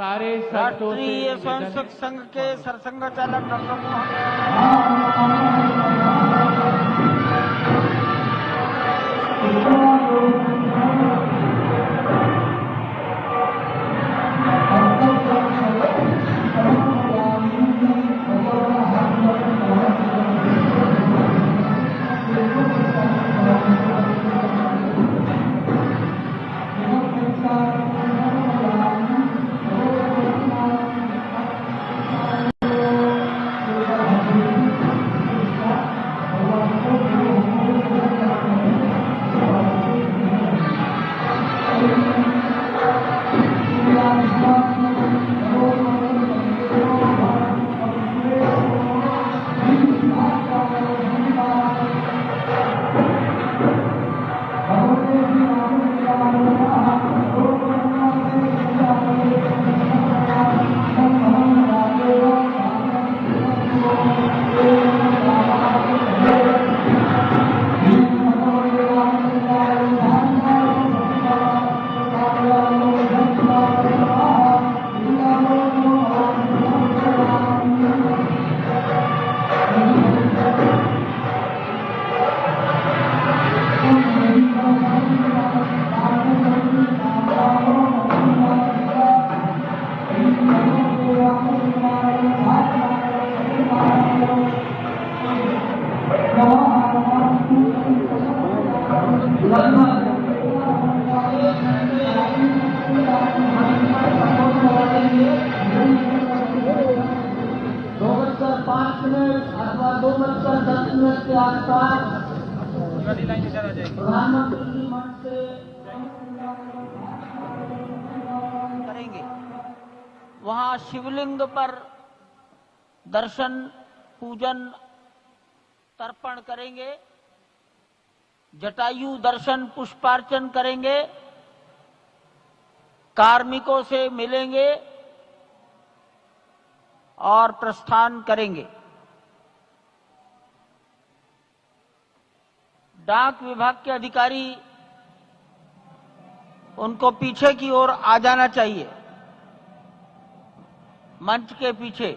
सारे संतों से राष्ट्रीय स्वयंसेवक संघ के सरसंघ चालक डॉक्टर मोहन करेंगे। वहां शिवलिंग पर दर्शन पूजन तर्पण करेंगे, जटायु दर्शन पुष्पार्चन करेंगे, कार्मिकों से मिलेंगे और प्रस्थान करेंगे। डाक विभाग के अधिकारी उनको पीछे की ओर आ जाना चाहिए, मंच के पीछे।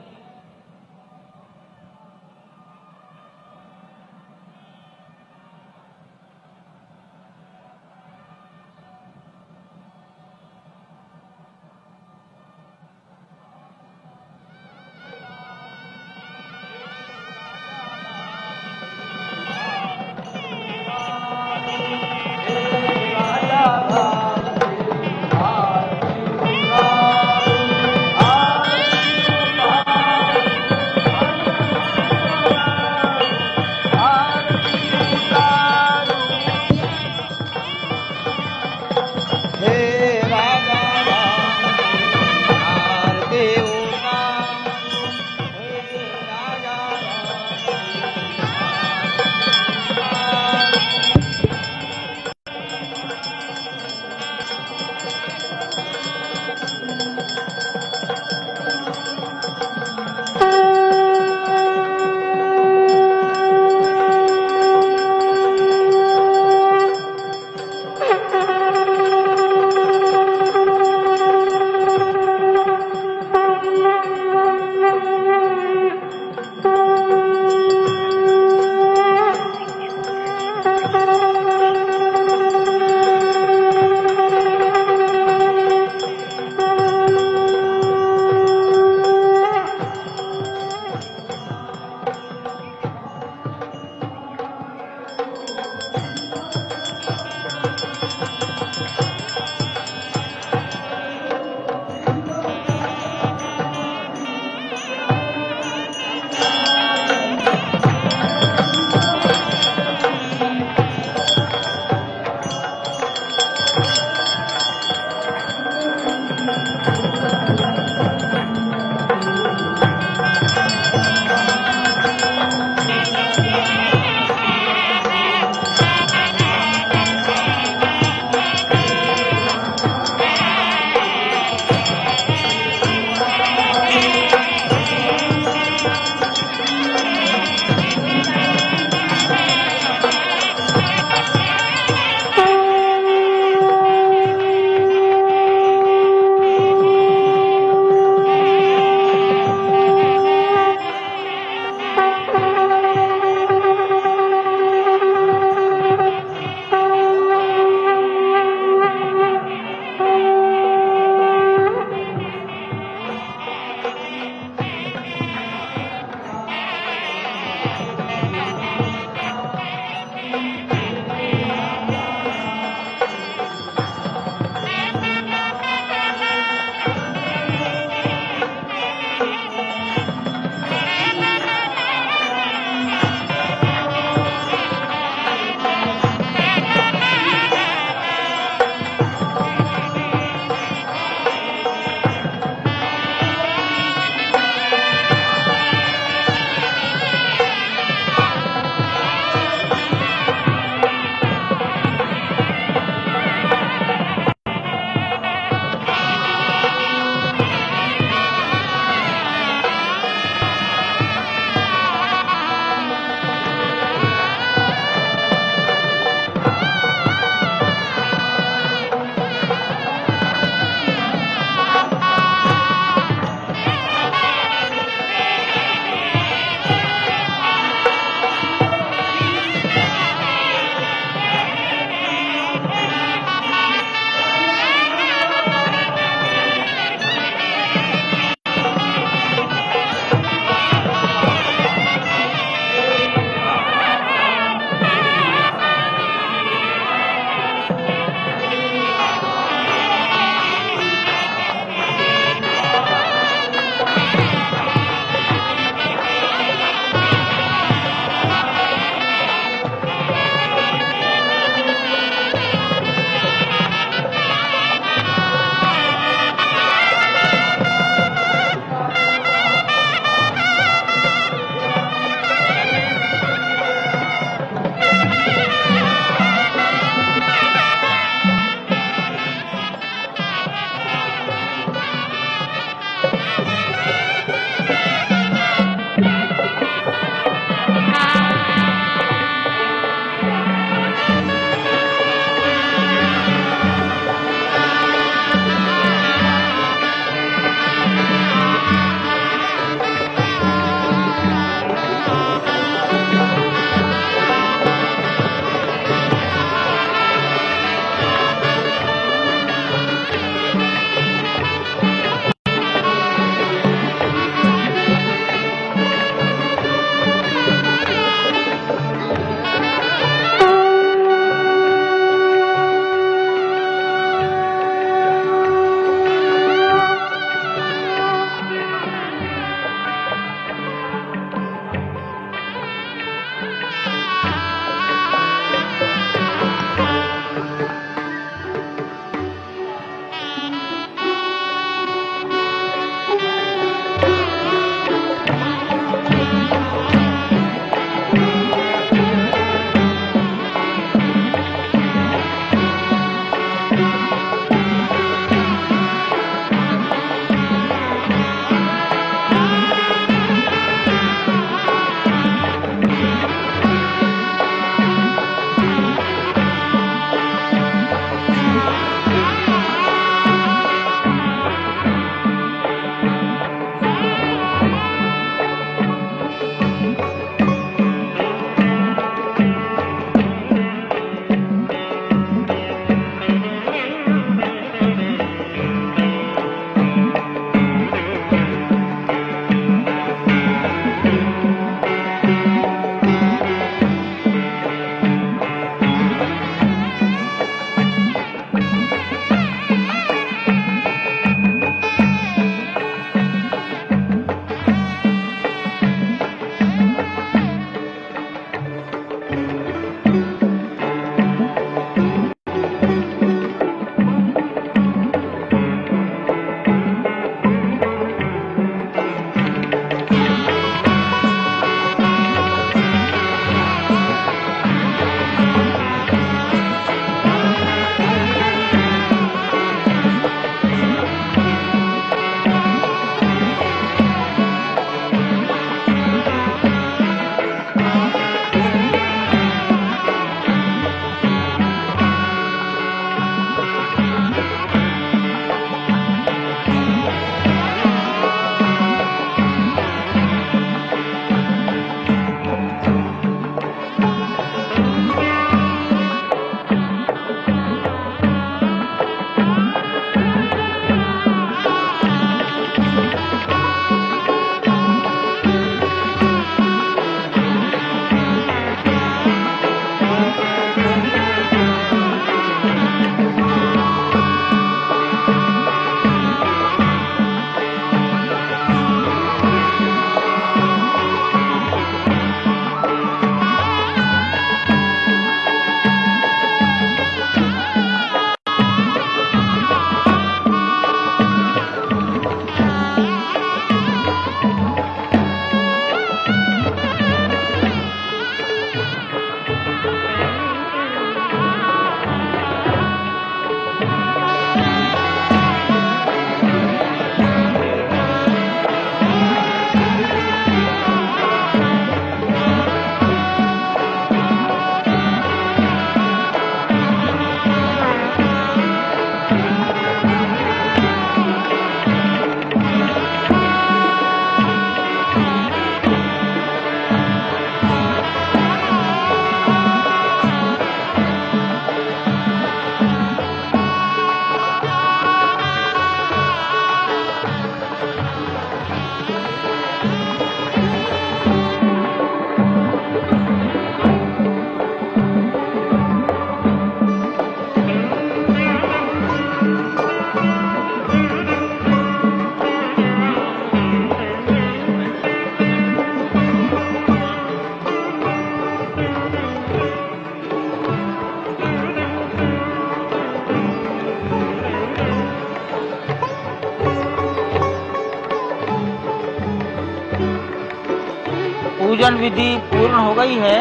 पूजन विधि पूर्ण हो गई है।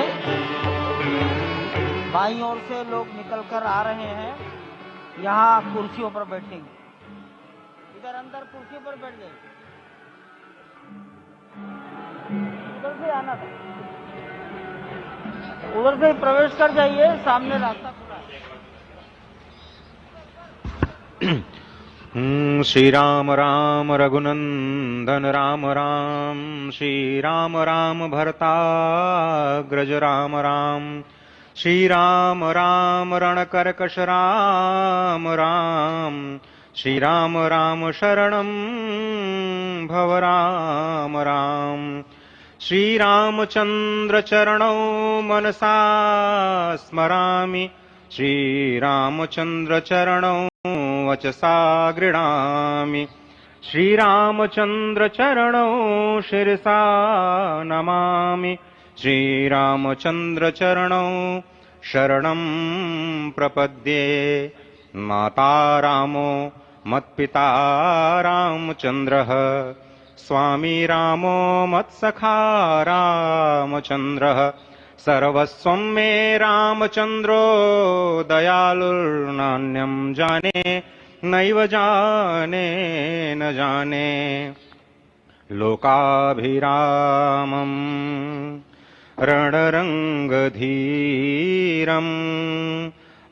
बाईं ओर से लोग निकलकर आ रहे हैं, यहाँ कुर्सियों पर बैठेंगे। इधर अंदर कुर्सी पर बैठ गए, उधर से आना था, उधर से प्रवेश कर जाइए, सामने रास्ता खुला है। श्री राम राम रघुनंदन राम राम, श्री राम राम भरताग्रज राम राम, श्री राम राम रणकर्कश राम राम, श्री राम राम शरणं भव राम राम, श्री रामचंद्र चरणौ मनसा स्मरामि, श्री रामचंद्र चरणौ वचसा गृह्णामि, श्री रामचंद्र चरणौ शिरसा नमामि, श्री रामचंद्र चरणौ शरणं प्रपद्ये। माता रामो मत्पिता रामचंद्रः, स्वामी रामो मत्सखा रामचंद्रः, सर्वस्वं मे रामचंद्रो दयालुर्नान्यं जाने नैव जाने न जाने। लोकाभिरामं रणरंगधीरं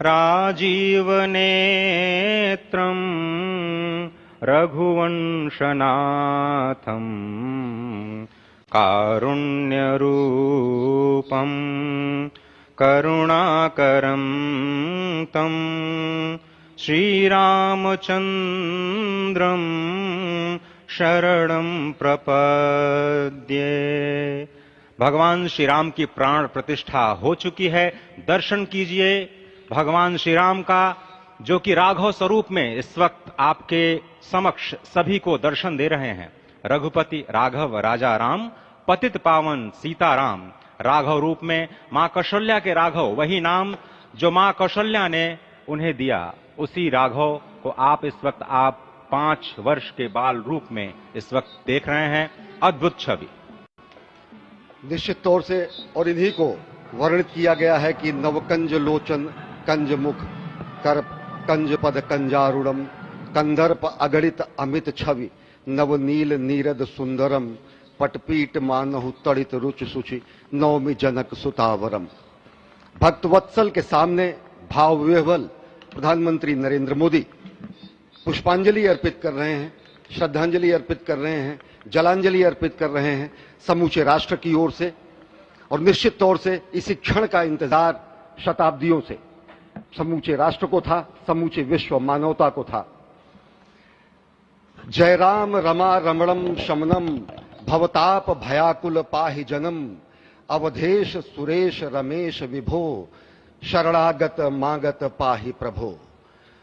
राजीवनेत्रं रघुवंशनाथं, कारुण्यरूपं करुणाकरं तं श्रीरामचन्द्रं शरणं प्रपद्ये। भगवान श्री राम की प्राण प्रतिष्ठा हो चुकी है। दर्शन कीजिए भगवान श्री राम का, जो कि राघव स्वरूप में इस वक्त आपके समक्ष सभी को दर्शन दे रहे हैं। रघुपति राघव राजा राम, पतित पावन सीताराम। राघव रूप में मां कौशल्या के राघव, वही नाम जो मां कौशल्या ने उन्हें दिया, उसी राघव को आप इस वक्त 5 वर्ष के बाल रूप में इस वक्त देख रहे हैं। अद्भुत छवि। निश्चित तौर से और इन्हीं को वर्णित किया गया है कि नवकंज लोचन कंज मुख, कर कंज पद कंजारुणम, कंदर्प अगणित अमित छवि, नवनील नीरद सुंदरम, पटपीट मानहु तड़ित रुचि सुचि, नवमी जनक सुतावरम। भक्तवत्सल के सामने भाव विह्वल प्रधानमंत्री नरेंद्र मोदी पुष्पांजलि अर्पित कर रहे हैं, श्रद्धांजलि अर्पित कर रहे हैं, जलांजलि अर्पित कर रहे हैं समूचे राष्ट्र की ओर से। और निश्चित तौर से इसी क्षण का इंतजार शताब्दियों से समूचे राष्ट्र को था, समूचे विश्व मानवता को था। जय राम रमा रमणम शमनम, भवताप भयाकुल पाहि जनम, अवधेश सुरेश रमेश विभो, शरणागत मागत पाहि प्रभो।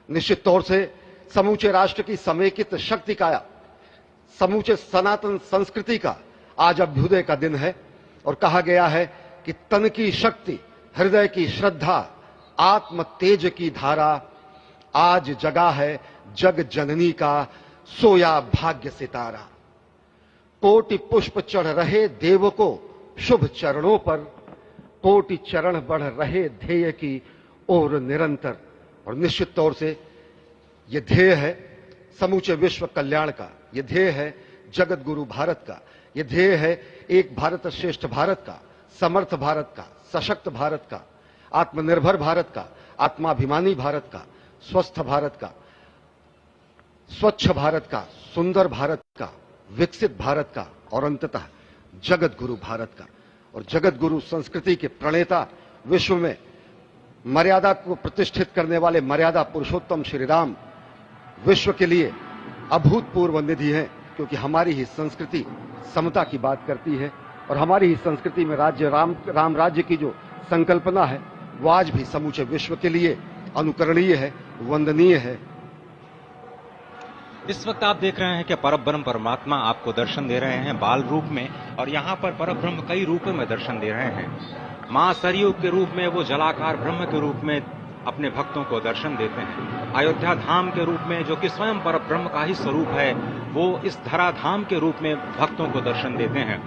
निश्चित तौर से समूचे राष्ट्र की समेकित शक्ति का, समूचे सनातन संस्कृति का आज अभ्युदय का दिन है। और कहा गया है कि तन की शक्ति, हृदय की श्रद्धा, आत्म तेज की धारा आज जगा है जग जननी का सोया भाग्य सितारा। कोटि पुष्प चढ़ रहे देव को शुभ चरणों पर, कोटि चरण बढ़ रहे ध्येय की ओर निरंतर। और निश्चित तौर से यह ध्येय है समूचे विश्व कल्याण का, यह ध्येय है जगत गुरु भारत का, यह ध्येय है एक भारत श्रेष्ठ भारत का, समर्थ भारत का, सशक्त भारत का, आत्मनिर्भर भारत का, आत्माभिमानी भारत का, स्वस्थ भारत का, स्वच्छ भारत का, सुंदर भारत का, विकसित भारत का और अंततः जगत गुरु भारत का। और जगत गुरु संस्कृति के प्रणेता, विश्व में मर्यादा को प्रतिष्ठित करने वाले मर्यादा पुरुषोत्तम श्री राम विश्व के लिए अभूतपूर्व निधि है, क्योंकि हमारी ही संस्कृति समता की बात करती है और हमारी ही संस्कृति में राज्य राम राज्य की जो संकल्पना है वो आज भी समूचे विश्व के लिए अनुकरणीय है, वंदनीय है। इस वक्त आप देख रहे हैं कि परब्रह्म परमात्मा आपको दर्शन दे रहे हैं बाल रूप में, और यहाँ पर परब्रह्म कई रूपों में दर्शन दे रहे हैं। मां सरयू के रूप में वो जलाकार ब्रह्म के रूप में अपने भक्तों को दर्शन देते हैं। अयोध्या धाम के रूप में, जो कि स्वयं परब्रह्म का ही स्वरूप है, वो इस धरा धाम के रूप में भक्तों को दर्शन देते हैं।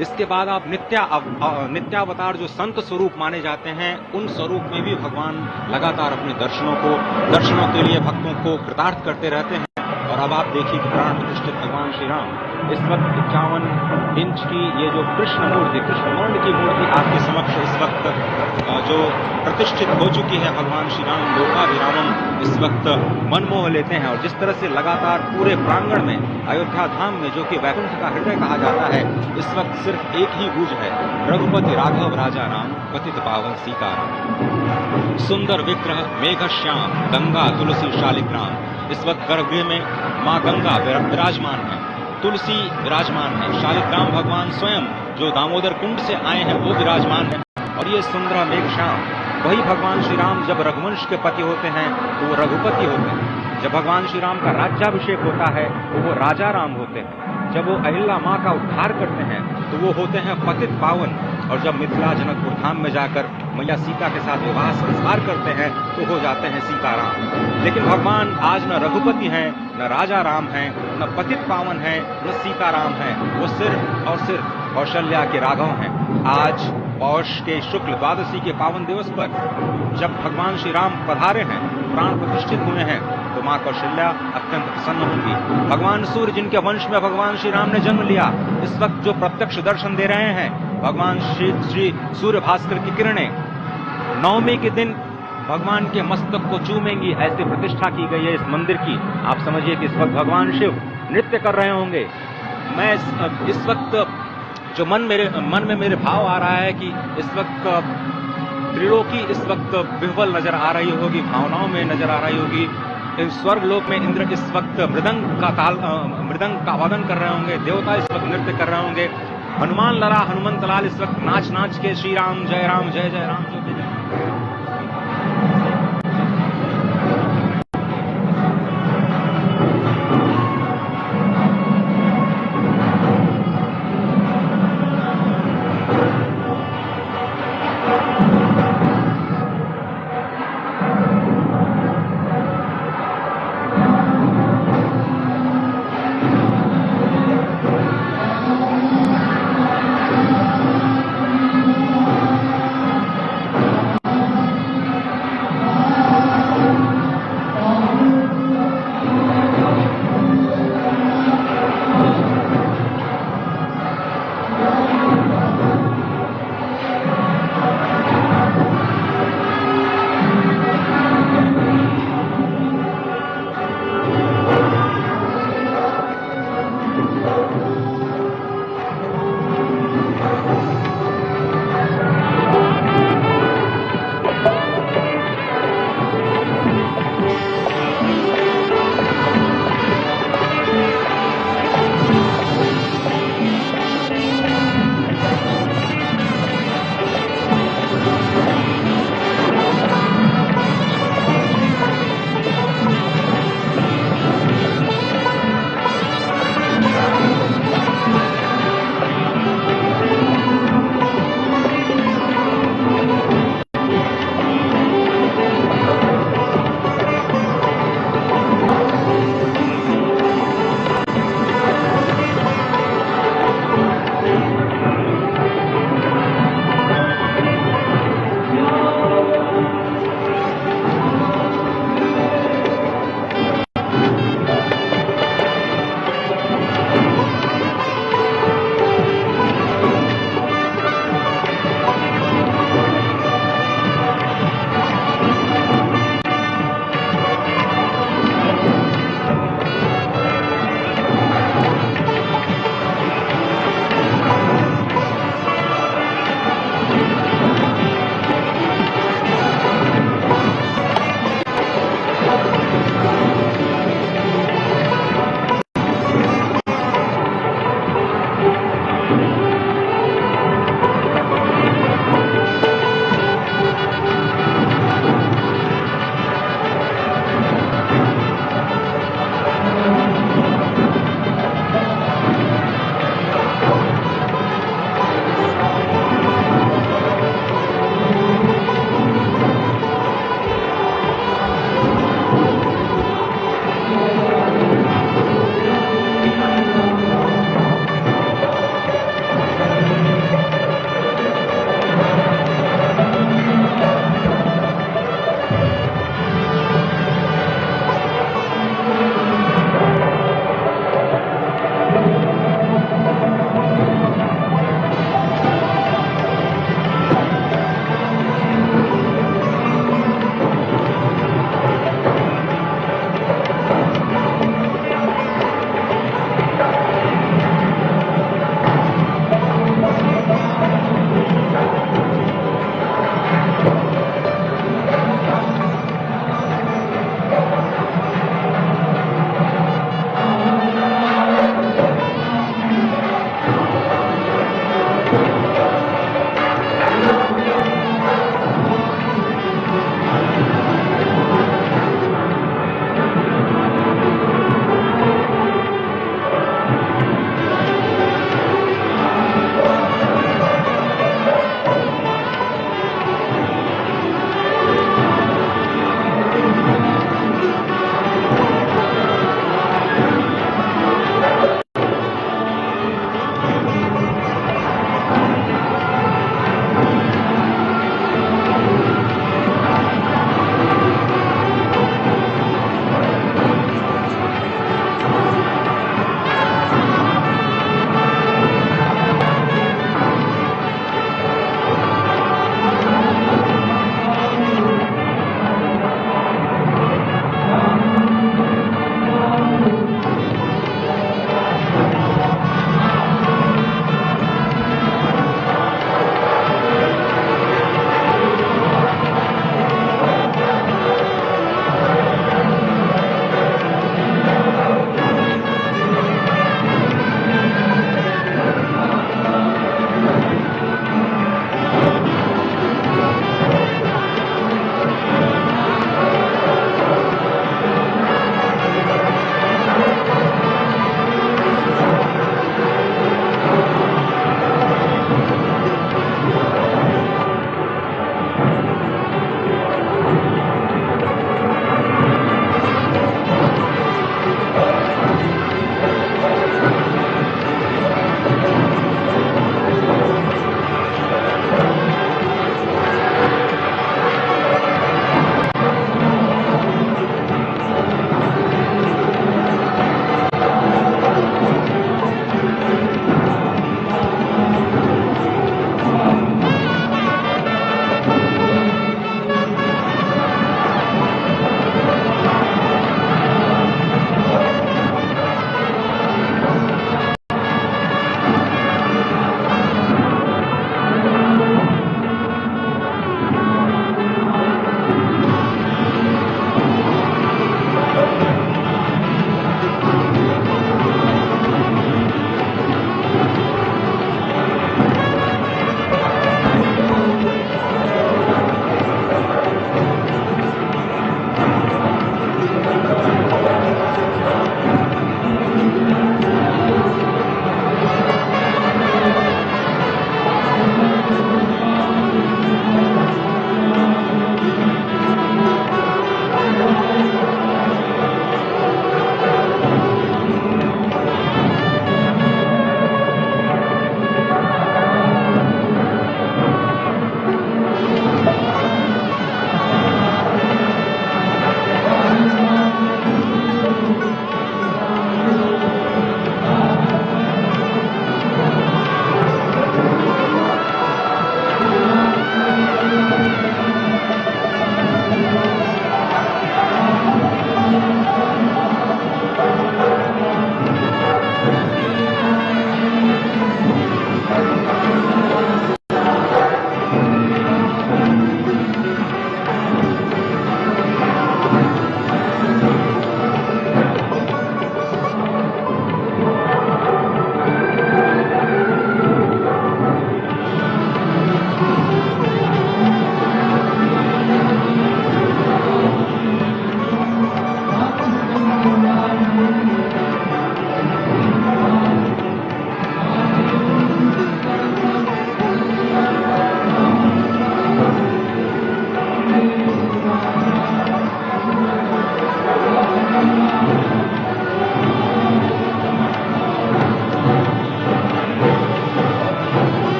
इसके बाद आप नित्यावतार जो संत स्वरूप माने जाते हैं, उन स्वरूप में भी भगवान लगातार अपने दर्शनों के लिए भक्तों को कृतार्थ करते रहते हैं। और अब आप देखिए कि प्राण प्रतिष्ठित भगवान श्री राम इस वक्त 51 इंच की ये जो कृष्ण वर्ण की मूर्ति आपके समक्ष इस वक्त जो प्रतिष्ठित हो चुकी है भगवान श्री राम लोकाभिरामम इस वक्त मनमोह लेते हैं। और जिस तरह से लगातार पूरे प्रांगण में अयोध्या धाम में, जो कि वैकुंठ का हृदय कहा जाता है, इस वक्त सिर्फ एक ही गूंज है, रघुपति राघव राजा राम पतित पावन सीताराम। सुंदर विग्रह मेघ श्याम गंगा तुलसी शालिग्राम। इस वक्त गर्भगृह में माँ गंगा विराजमान है, तुलसी विराजमान है, शालिग्राम भगवान स्वयं जो दामोदर कुंड से आए हैं वो विराजमान है। और ये सुंदर मेघ श्याम, वही भगवान श्री राम जब रघुवंश के पति होते हैं तो वो रघुपति होते हैं। जब भगवान श्री राम का राज्याभिषेक होता है तो वो राजा राम होते हैं। जब वो अहिल्या माँ का उद्धार करते हैं तो वो होते हैं पतित पावन। और जब मिथिला जनकपुर धाम में जाकर मैया सीता के साथ विवाह संस्कार करते हैं तो हो जाते हैं सीताराम। लेकिन भगवान आज न रघुपति हैं, न राजा राम हैं, न पतित पावन हैं, न सीताराम हैं। वो सिर्फ और सिर्फ कौशल्या के राघव हैं। आज पौष के शुक्ल द्वादशी के पावन दिवस पर जब भगवान श्री राम पधारे हैं, प्राण प्रतिष्ठित हुए हैं, तो माँ कौशल्या अत्यंत प्रसन्न होंगी। भगवान सूर्य जिनके वंश में भगवान श्री राम ने जन्म लिया, इस वक्त जो प्रत्यक्ष दर्शन दे रहे हैं, भगवान श्री सूर्य भास्कर की किरणें नवमी के दिन भगवान के मस्तक को चूमेंगी। ऐसी प्रतिष्ठा की गई है इस मंदिर की। आप समझिए कि इस वक्त भगवान शिव नृत्य कर रहे होंगे। मैं इस वक्त जो मन में मेरे भाव आ रहा है कि इस वक्त त्रिलोकी इस वक्त विह्वल नजर आ रही होगी, भावनाओं में नजर आ रही होगी। स्वर्ग लोक में इंद्र इस वक्त मृदंग का वादन कर रहे होंगे, देवता इस वक्त नृत्य कर रहे होंगे। हनुमान लला हनुमंत लाल इस वक्त नाच के श्री राम जय राम जय जय राम जो जय।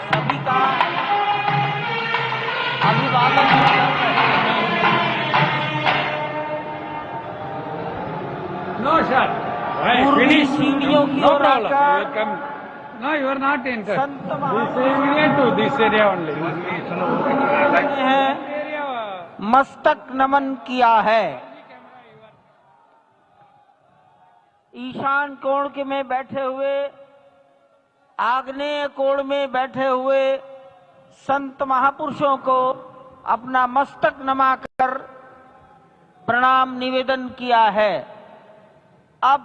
सभी का अभिवादन कर रहे No, sir. पूर्वी सीढ़ियों की ओर आकर No, you are not in, sir. Sant This महापुरुष area to this area only. ने मस्तक नमन किया है। ईशान कोण के में बैठे हुए, आग्नेय कोण में बैठे हुए संत महापुरुषों को अपना मस्तक नमाकर प्रणाम निवेदन किया है। अब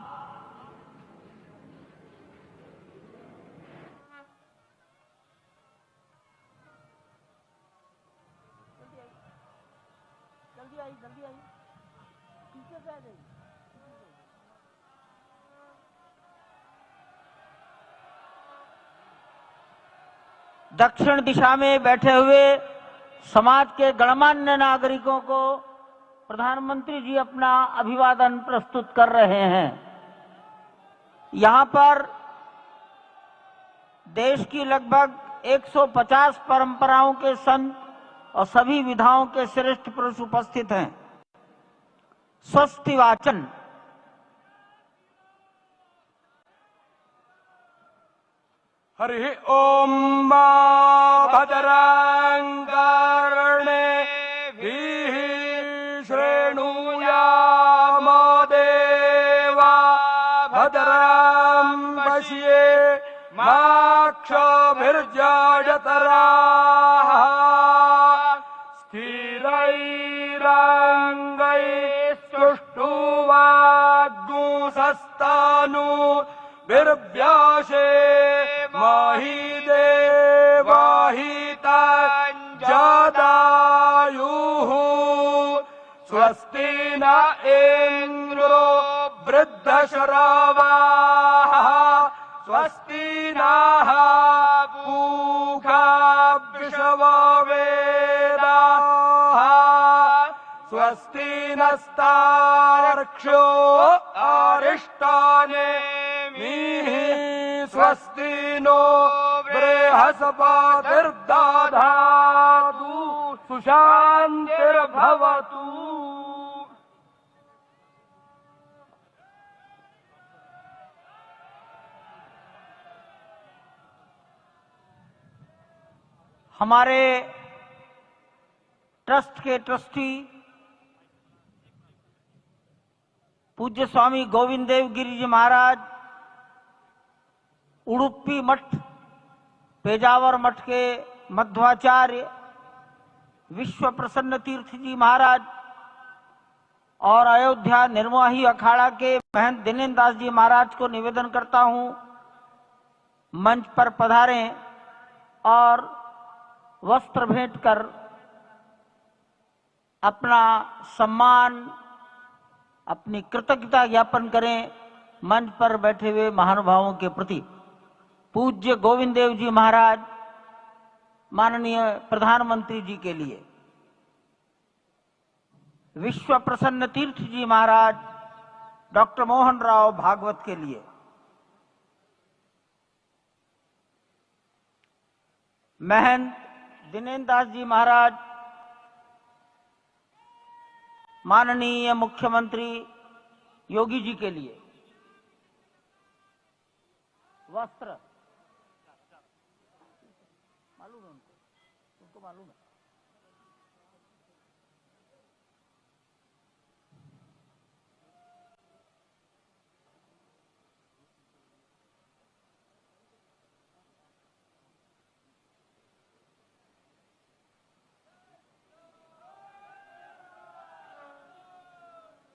जल्दी आई पीछे से आ गई। दक्षिण दिशा में बैठे हुए समाज के गणमान्य नागरिकों को प्रधानमंत्री जी अपना अभिवादन प्रस्तुत कर रहे हैं। यहां पर देश की लगभग 150 परंपराओं के संत और सभी विधाओं के श्रेष्ठ पुरुष उपस्थित हैं। स्वस्ति वाचन हरि ओम भद्रं कर्णेभिः शृणुयाम देवा भद्रं पश्येमाक्षभिर्जयतराः स्थिरैरङ्गैस्तुष्टुवाग्गुंसस्तनु विर्व्यासे मही देवाहितं जदायुः स्वस्ति न इंद्रो वृद्धश्रवाः स्वस्ति नः पूषा वृषभवेदाः स्वस्ति नस्तार्क्ष्यो अरिष्टानेमिः स्वस्ति नो बृहस्पतिर्दधातु सुशान्तिर्भवतु। हमारे ट्रस्ट के ट्रस्टी पूज्य स्वामी गोविंद देव गिरी जी महाराज, उडुपी मठ, पेजावर मठ के मध्वाचार्य विश्व प्रसन्न तीर्थ जी महाराज और अयोध्या निर्मोही अखाड़ा के महंत दिनेन्द्र दास जी महाराज को निवेदन करता हूं मंच पर पधारें और वस्त्र भेंट कर अपना सम्मान, अपनी कृतज्ञता ज्ञापन करें मंच पर बैठे हुए महानुभावों के प्रति। पूज्य गोविंद देव जी महाराज माननीय प्रधानमंत्री जी के लिए, विश्व प्रसन्न तीर्थ जी महाराज डॉक्टर मोहन राव भागवत के लिए, महंत दिनेन्द्र दास जी महाराज माननीय मुख्यमंत्री योगी जी के लिए वस्त्र मालूम है उनको मालूम है।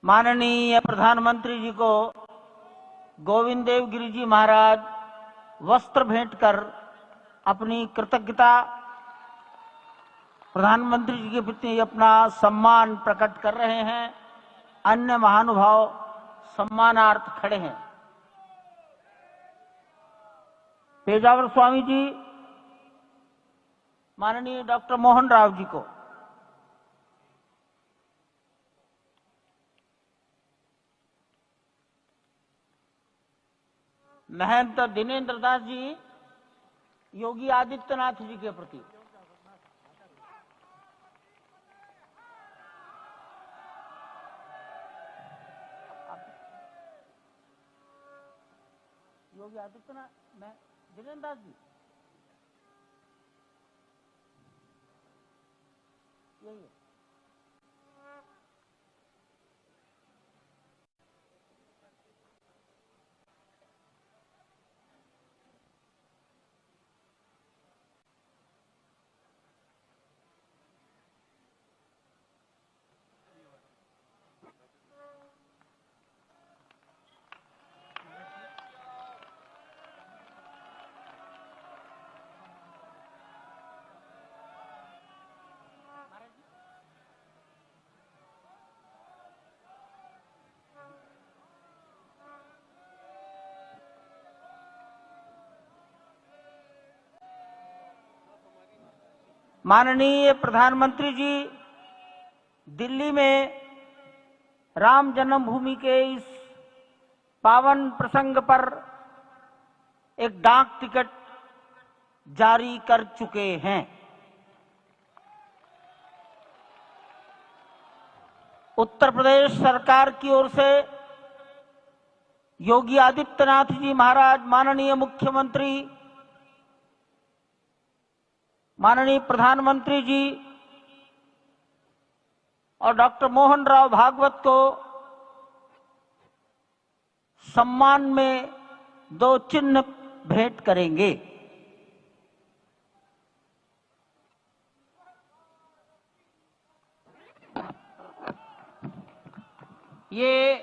माननीय प्रधानमंत्री जी को गोविंद देव गिरि जी महाराज वस्त्र भेंट कर अपनी कृतज्ञता प्रधानमंत्री जी के प्रति अपना सम्मान प्रकट कर रहे हैं। अन्य महानुभाव सम्मानार्थ खड़े हैं। पेजावर स्वामी जी माननीय डॉक्टर मोहन राव जी को महंत दिनेन्द्र दास जी योगी आदित्यनाथ जी के प्रति, योगी आदित्यनाथ मैं दिनेन्द्र दास जी यही है। माननीय प्रधानमंत्री जी दिल्ली में राम जन्मभूमि के इस पावन प्रसंग पर एक डाक टिकट जारी कर चुके हैं। उत्तर प्रदेश सरकार की ओर से योगी आदित्यनाथ जी महाराज, माननीय मुख्यमंत्री, माननीय प्रधानमंत्री जी और डॉक्टर मोहन राव भागवत को सम्मान में 2 चिन्ह भेंट करेंगे। ये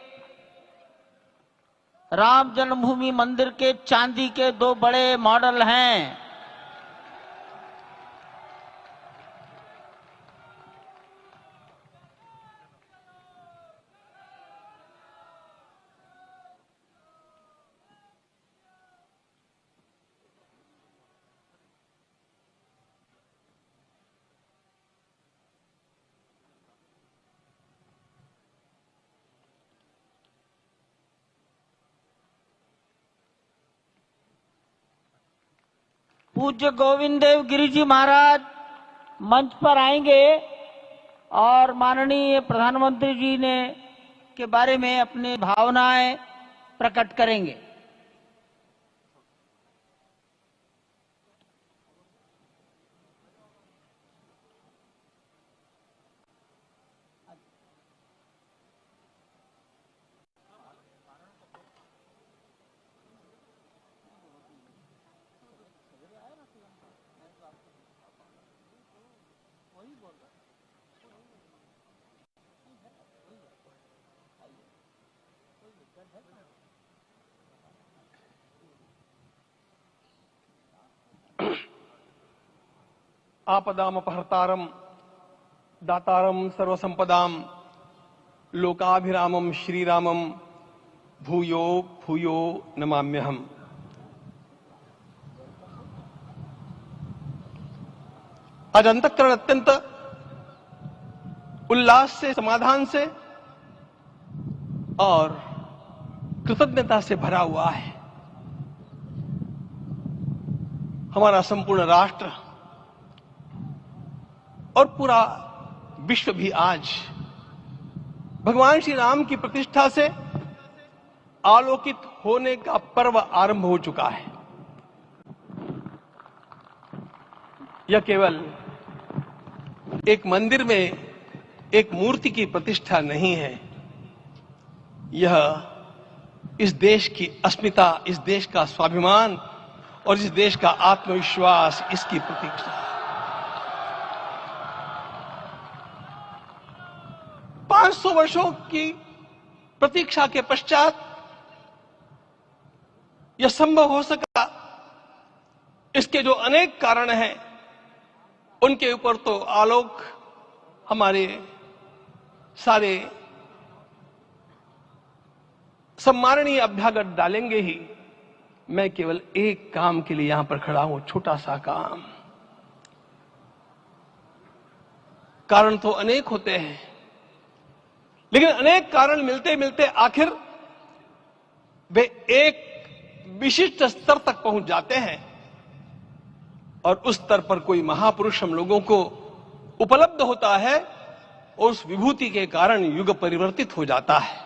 राम जन्मभूमि मंदिर के चांदी के 2 बड़े मॉडल हैं। पूज्य गोविंद देव गिरि जी महाराज मंच पर आएंगे और माननीय प्रधानमंत्री जी ने के बारे में अपनी भावनाएं प्रकट करेंगे। आपदामपहर्तारम दातारम सर्वसंपदाम लोकाभिरामम श्रीरामम भूयो भूयो नमाम्यहम्। आज अंतःकरण अत्यंत उल्लास से, समाधान से और कृतज्ञता से भरा हुआ है। हमारा संपूर्ण राष्ट्र और पूरा विश्व भी आज भगवान श्री राम की प्रतिष्ठा से आलोकित होने का पर्व आरंभ हो चुका है। यह केवल एक मंदिर में एक मूर्ति की प्रतिष्ठा नहीं है, यह इस देश की अस्मिता, इस देश का स्वाभिमान और इस देश का आत्मविश्वास, इसकी प्रतीक्षा है। 500 वर्षों की प्रतीक्षा के पश्चात यह संभव हो सका, इसके जो अनेक कारण हैं उनके ऊपर तो आलोक हमारे सारे सम्माननीय अभ्यागत डालेंगे ही। मैं केवल एक काम के लिए यहां पर खड़ा हूं, छोटा सा काम। कारण तो अनेक होते हैं, लेकिन अनेक कारण मिलते मिलते आखिर वे एक विशिष्ट स्तर तक पहुंच जाते हैं और उस स्तर पर कोई महापुरुष हम लोगों को उपलब्ध होता है और उस विभूति के कारण युग परिवर्तित हो जाता है।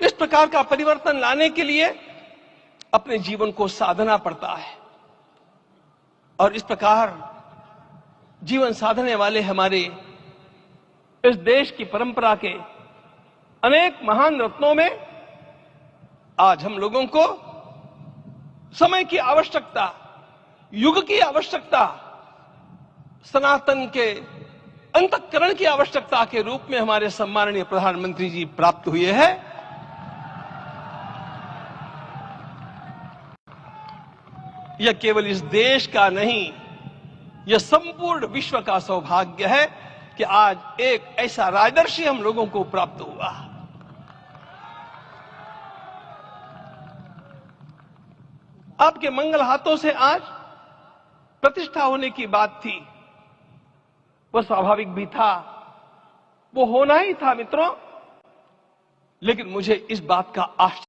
इस प्रकार का परिवर्तन लाने के लिए अपने जीवन को साधना पड़ता है और इस प्रकार जीवन साधने वाले हमारे इस देश की परंपरा के अनेक महान रत्नों में आज हम लोगों को समय की आवश्यकता, युग की आवश्यकता, सनातन के अंतःकरण की आवश्यकता के रूप में हमारे सम्माननीय प्रधानमंत्री जी प्राप्त हुए हैं। यह केवल इस देश का नहीं, यह संपूर्ण विश्व का सौभाग्य है कि आज एक ऐसा राजदर्शी हम लोगों को प्राप्त हुआ। आपके मंगल हाथों से आज प्रतिष्ठा होने की बात थी, वह स्वाभाविक भी था, वो होना ही था मित्रों। लेकिन मुझे इस बात का आश्चर्य